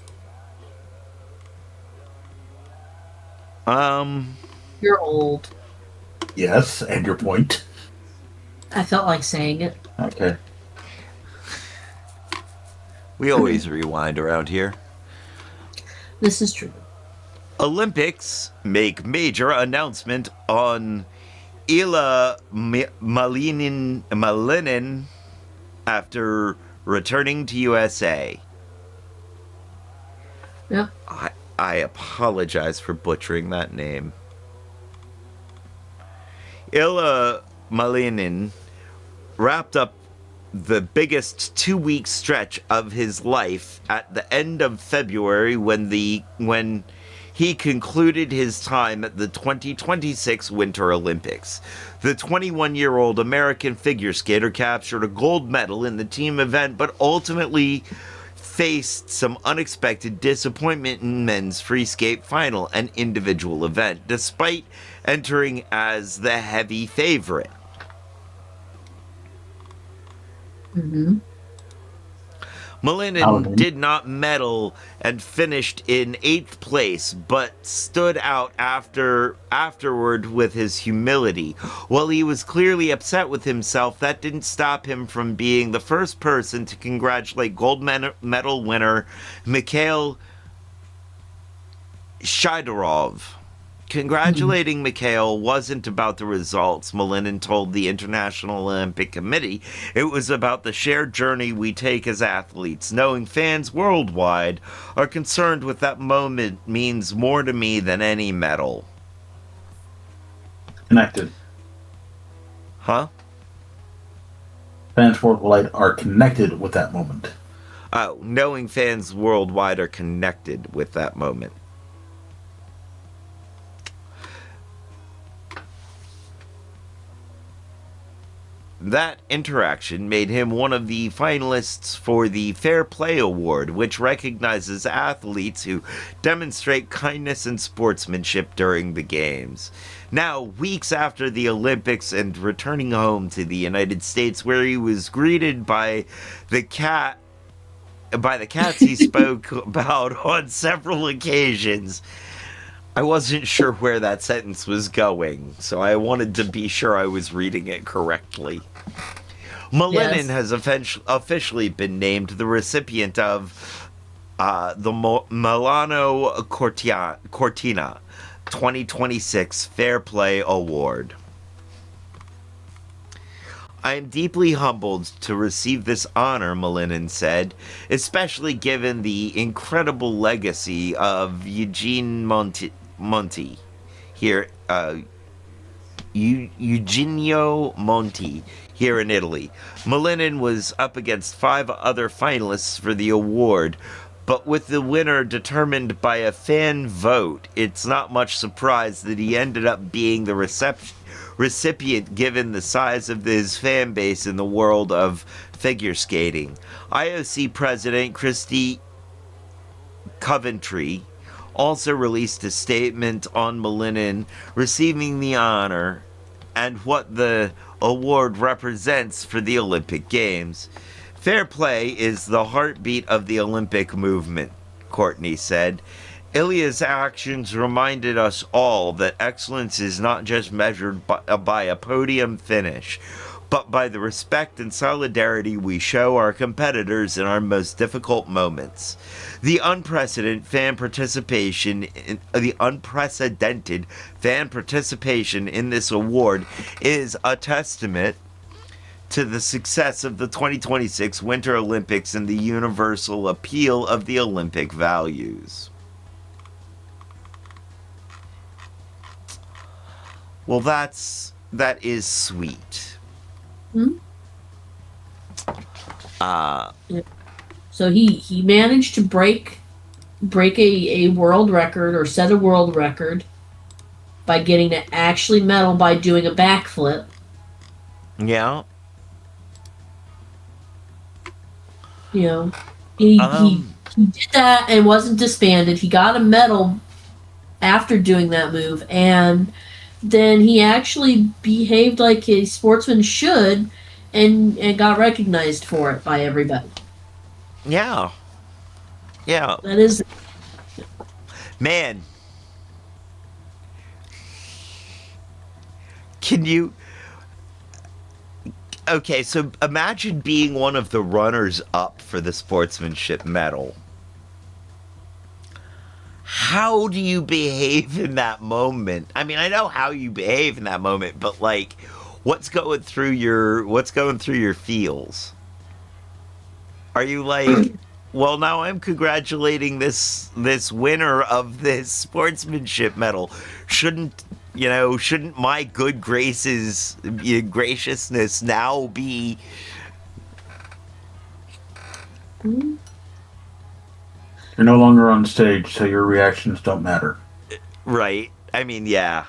You're old. Yes, and your point. I felt like saying it. Okay. We always rewind around here. This is true. Olympics make major announcement on Ila Malinin after returning to USA. Yep. I apologize for butchering that name. Ila Malinin wrapped up the biggest 2-week stretch of his life at the end of February when he concluded his time at the 2026 Winter Olympics. The 21-year-old American figure skater captured a gold medal in the team event, but ultimately faced some unexpected disappointment in men's free skate final, an individual event, despite entering as the heavy favorite. Mm-hmm. Malinin did not medal and finished in 8th place, but stood out afterward with his humility. While he was clearly upset with himself, that didn't stop him from being the first person to congratulate gold medal winner Mikhail Shidorov. Congratulating Mikhail wasn't about the results, Malinin told the International Olympic Committee. It was about the shared journey we take as athletes. Knowing fans worldwide are concerned with that moment means more to me than any medal. Connected. Huh? Fans worldwide are connected with that moment. Oh, knowing fans worldwide are connected with that moment. That interaction made him one of the finalists for the Fair Play Award, which recognizes athletes who demonstrate kindness and sportsmanship during the Games. Now, weeks after the Olympics and returning home to the United States, where he was greeted by the cats he spoke about on several occasions. I wasn't sure where that sentence was going, so I wanted to be sure I was reading it correctly. Malinin has officially been named the recipient of the Milano Cortina 2026 Fair Play Award. I am deeply humbled to receive this honor, Malinin said, especially given the incredible legacy of Eugenio Monti here in Italy. Malinin was up against 5 other finalists for the award, but with the winner determined by a fan vote, it's not much surprise that he ended up being the recipient given the size of his fan base in the world of figure skating. IOC President Christy Coventry also released a statement on Malinin receiving the honor and what the award represents for the Olympic Games. Fair play is the heartbeat of the Olympic movement, Courtney said. Ilya's actions reminded us all that excellence is not just measured by a podium finish, but by the respect and solidarity we show our competitors in our most difficult moments. The unprecedented fan participation in this award is a testament to the success of the 2026 Winter Olympics and the universal appeal of the Olympic values. Well, that is sweet. Hmm? So he managed to break a world record, or set a world record, by getting to actually medal by doing a backflip. Yeah. You know, he did that and wasn't disbanded. He got a medal after doing that move, and then he actually behaved like a sportsman should, and got recognized for it by everybody. Yeah. Yeah. That is, Man. Can you... Okay, so imagine being one of the runners up for the sportsmanship medal. How do you behave in that moment? I mean, I know how you behave in that moment, but like, what's going through your feels? Are you like, well, now I'm congratulating this winner of this sportsmanship medal? Shouldn't my good graciousness now be hmm? You're no longer on stage, so your reactions don't matter. right? I mean, yeah,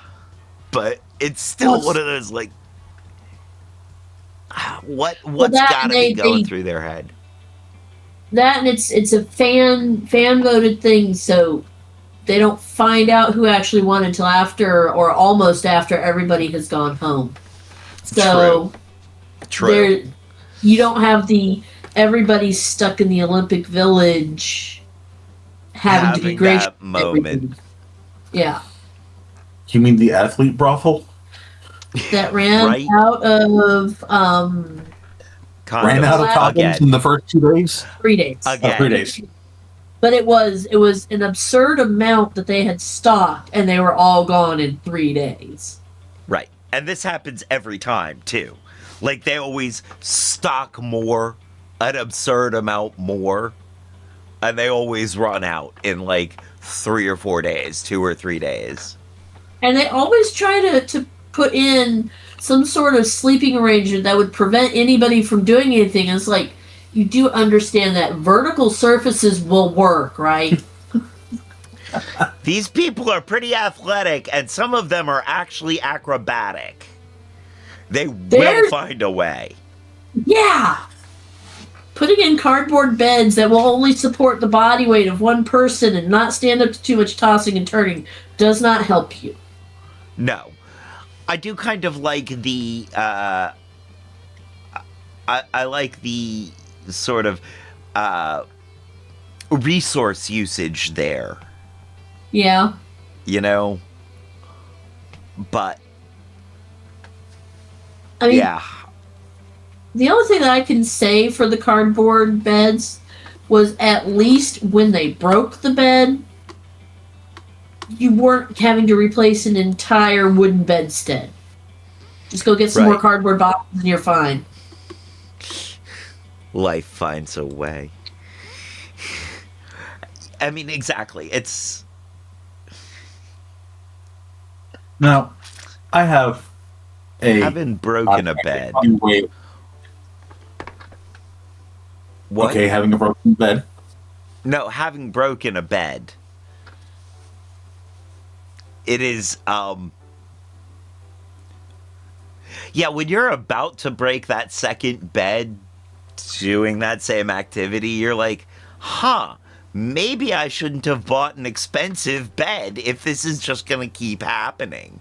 but it's Well, still one of those like, well, what's got to be going through their head? and it's a fan voted thing, so they don't find out who actually won until after, or almost after, everybody has gone home. So True. there, you don't have the everybody's stuck in the Olympic Village having to be gracious that moment. Yeah, You mean the athlete brothel? that ran Right? out of Ran out of Condoms. condoms in the first 2 days? 3 days. Again. 3 days. But it was an absurd amount that they had stocked, and they were all gone in 3 days. Right. And this happens every time, too. Like, they always stock more, an absurd amount more, and they always run out in, like, 3 or 4 days, 2 or 3 days. And they always try to put in some sort of sleeping arrangement that would prevent anybody from doing anything. And it's like, you do understand that vertical surfaces will work, right? These people are pretty athletic, and some of them are actually acrobatic. They will find a way. Yeah! Putting in cardboard beds that will only support the body weight of one person and not stand up to too much tossing and turning does not help you. No. I do kind of like the, I like the sort of, resource usage there. Yeah. You know? But, I mean, yeah. the only thing that I can say for the cardboard beds was, at least when they broke the bed, you weren't having to replace an entire wooden bedstead. Just go get some more cardboard boxes and you're fine. Life finds a way. I mean, exactly. It's... Now, I have haven't broken a bed. What? Okay, having a broken bed. No, having broken a bed. It is, yeah, when you're about to break that second bed doing that same activity, you're like, huh, maybe I shouldn't have bought an expensive bed if this is just going to keep happening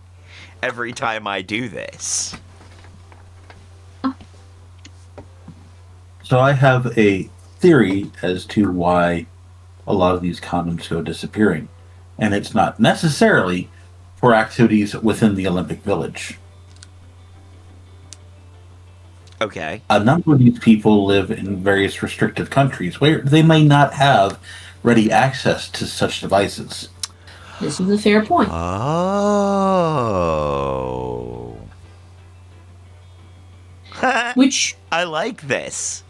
every time I do this. So So I have a theory as to why a lot of these condoms go disappearing. And it's not necessarily for activities within the Olympic Village. Okay. A number of these people live in various restrictive countries where they may not have ready access to such devices. This is a fair point. Oh. Which, I like this.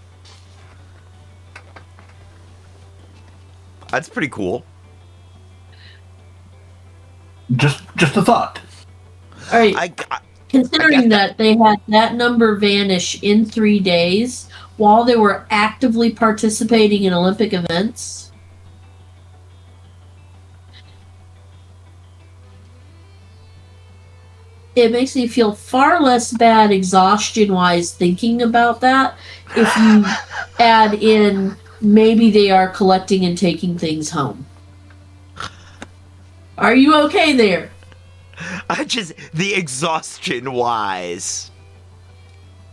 That's pretty cool. Just a thought. all right, I considering that- that they had that number vanish in 3 days while they were actively participating in Olympic events, it makes me feel far less bad exhaustion wise thinking about that if you add in maybe they are collecting and taking things home. Are you okay there? the exhaustion wise.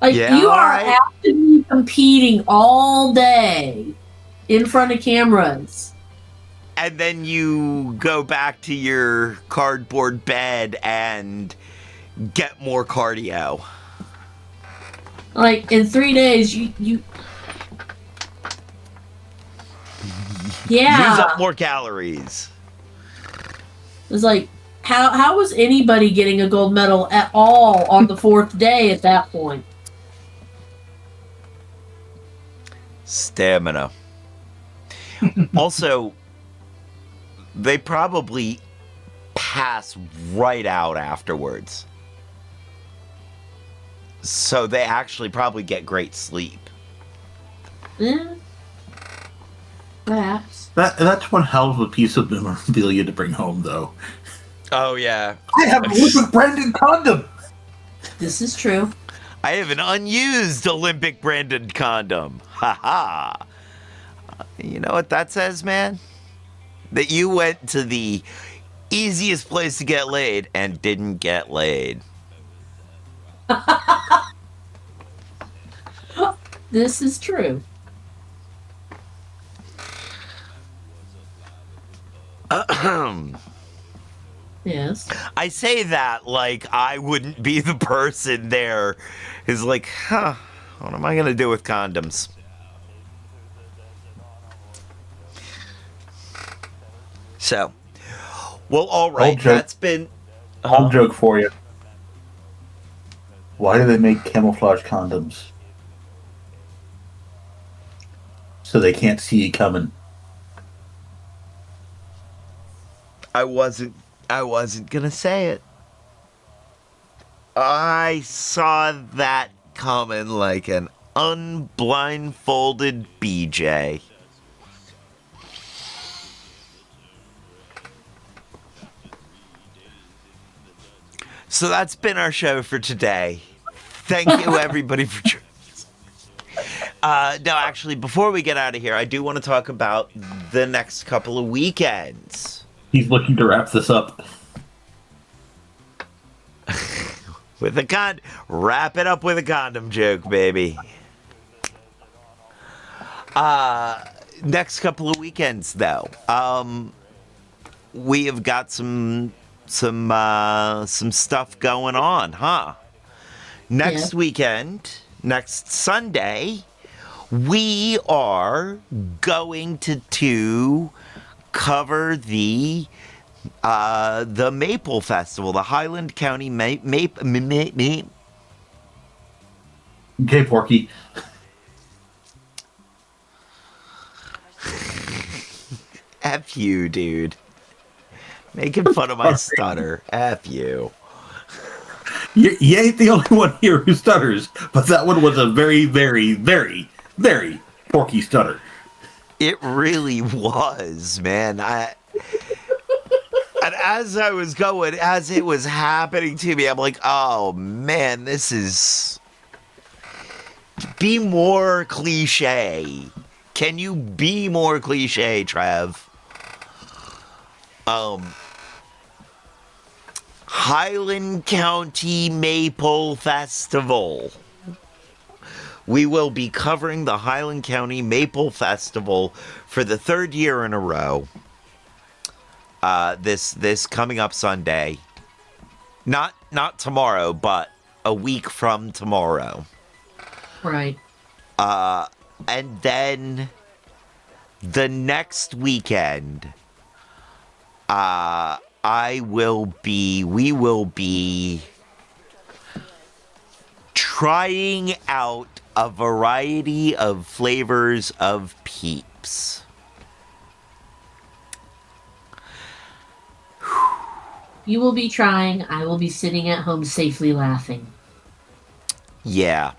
Like, Yeah, you are alright. actively competing all day in front of cameras. And then you go back to your cardboard bed and get more cardio. Like, in 3 days, you yeah. Use up more calories. It's like, how was anybody getting a gold medal at all on the 4th day at that point? Stamina. Also, they probably pass right out afterwards. So they actually probably get great sleep. Eh, perhaps. That's one hell of a piece of memorabilia to bring home, though. Oh, yeah. I have an Olympic branded condom. This is true. I have an unused Olympic branded condom. Ha ha. You know what that says, man? That you went to the easiest place to get laid and didn't get laid. This is true. Yes. I say that like I wouldn't be the person there who's like, huh, what am I going to do with condoms? So, well, all right, joke. that's been. Home joke for you. Why do they make camouflage condoms? So they can't see you coming. I wasn't gonna say it. I saw that coming like an unblindfolded BJ. So that's been our show for today. Thank you, everybody, for joining us. No, actually, before we get out of here, I do want to talk about the next couple of weekends. He's looking to wrap this up. With a wrap it up with a condom joke, baby. Next couple of weekends, though, we have got some stuff going on, huh? Next weekend, next Sunday, we are going to cover the Maple Festival, the Highland County Okay, Porky. F you, dude. Making fun of my stutter. F you. You ain't the only one here who stutters, but that one was a very, very, very, very Porky stutter. It really was, man. And as I was going, as it was happening to me, I'm like, oh man, this is. Be more cliche. Can you be more cliche, Trev? Highland County Maple Festival. we will be covering the Highland County Maple Festival for the third year in a row. This coming up Sunday. Not tomorrow, but a week from tomorrow. Right. And then the next weekend, we will be trying out a variety of flavors of Peeps. You will be trying. I will be sitting at home safely laughing. Yeah.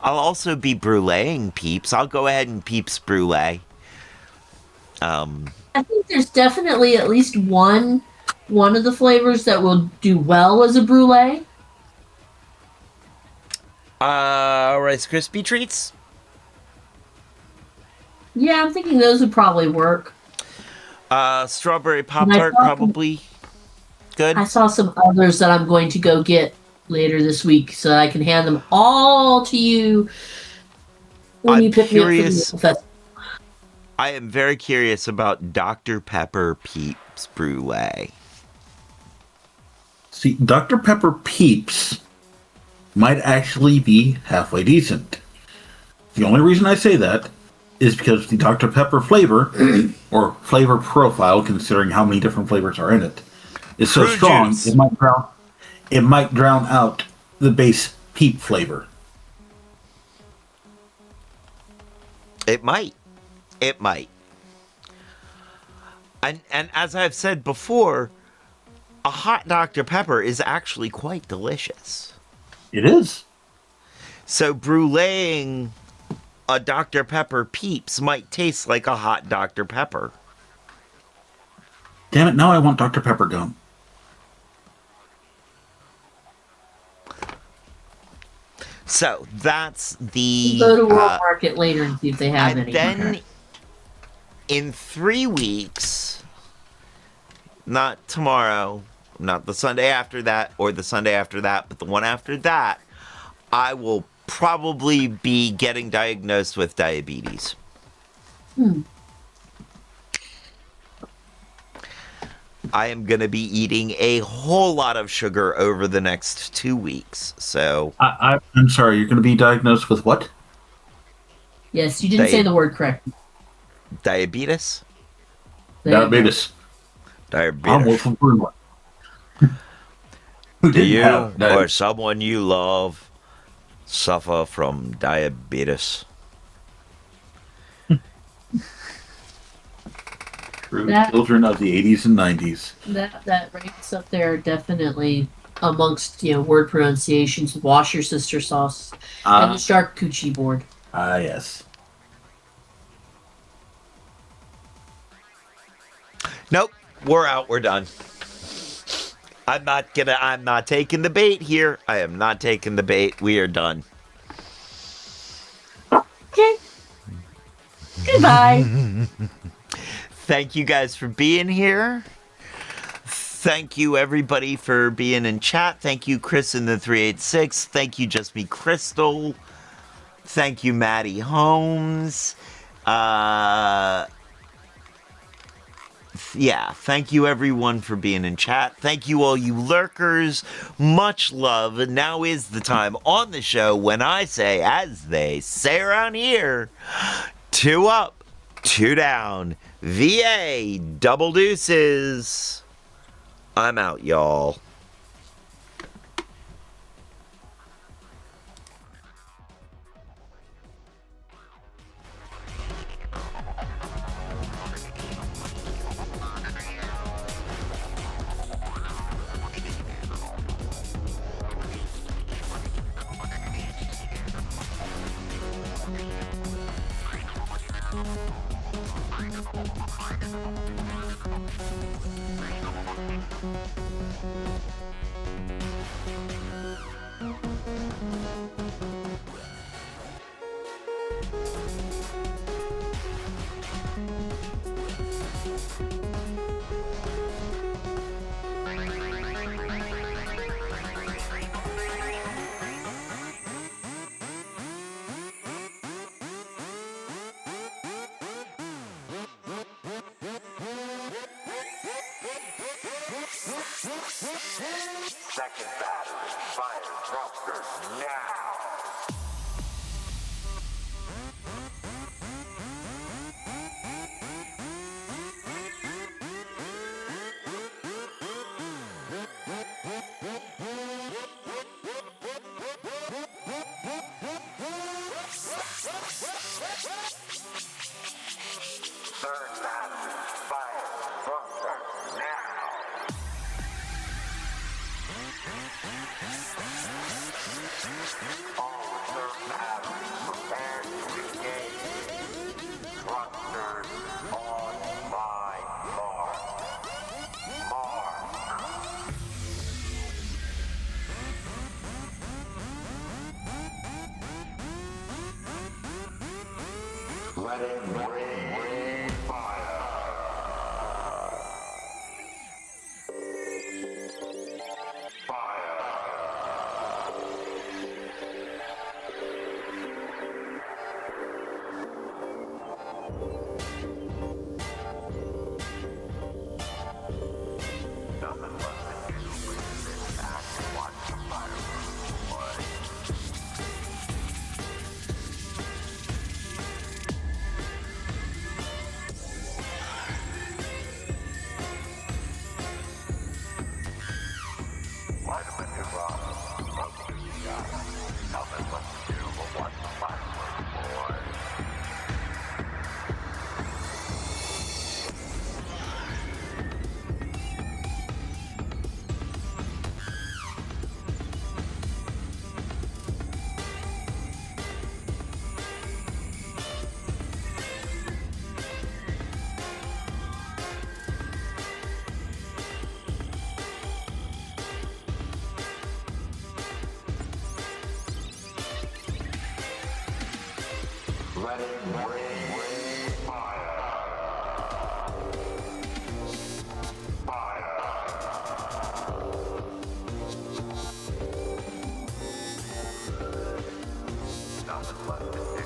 I'll also be bruleeing Peeps. I'll go ahead and Peeps brulee. I think there's definitely at least one of the flavors that will do well as a brulee. Rice Krispie treats? Yeah, I'm thinking those would probably work. Strawberry Pop-Tart probably good. I saw some others that I'm going to go get later this week so that I can hand them all to you when you pick me up for the festival. I am very curious about Dr. Pepper Peeps Brulee. See, Dr. Pepper Peeps might actually be halfway decent. The only reason I say that is because the Dr. Pepper flavor, or flavor profile, considering how many different flavors are in it, is so strong it might drown out the base Peep flavor. It might. And as I've said before, a hot Dr. Pepper is actually quite delicious. It is. So bruleeing a Dr. Pepper Peeps might taste like a hot Dr. Pepper. Damn it, now I want Dr. Pepper gum. So that's the... Go to World Market later and see if they have any. Then in 3 weeks, not tomorrow, not the Sunday after that or the Sunday after that, but the one after that, I will probably be getting diagnosed with diabetes. I am going to be eating a whole lot of sugar over the next 2 weeks. So I'm sorry, you're going to be diagnosed with what? Yes, you didn't say the word correctly. Diabetes? Diabetes. I'm Wolf Bruno. Do you or someone you love suffer from diabetes? Children of the 80s and 90s. That ranks up there definitely amongst word pronunciations. Wash your sister sauce and the charcuterie board. Yes. Nope, we're out. We're done. I'm not taking the bait here. I am not taking the bait. We are done. Okay. Goodbye. Thank you guys for being here. Thank you everybody for being in chat. Thank you Chris in the 386. Thank you Just Me Crystal. Thank you Maddie Holmes. Yeah, thank you everyone for being in chat. Thank you all you lurkers. Much love. And now is the time on the show when I say, as they say around here, 2 up, 2 down. VA, double deuces. I'm out, y'all. Second battery, fire thrusters now! Third battery, fire thrusters now! All reserve batteries prepared to engage. Thrusters on my mark. Let it rain fire. Fire. Nothing left to do but sit back and watch the fireworks play. Vitamin Nirvana, love to you guys. Nothing left to do but watch the fireworks play. Let it rain fire. Fire. Nothing left to do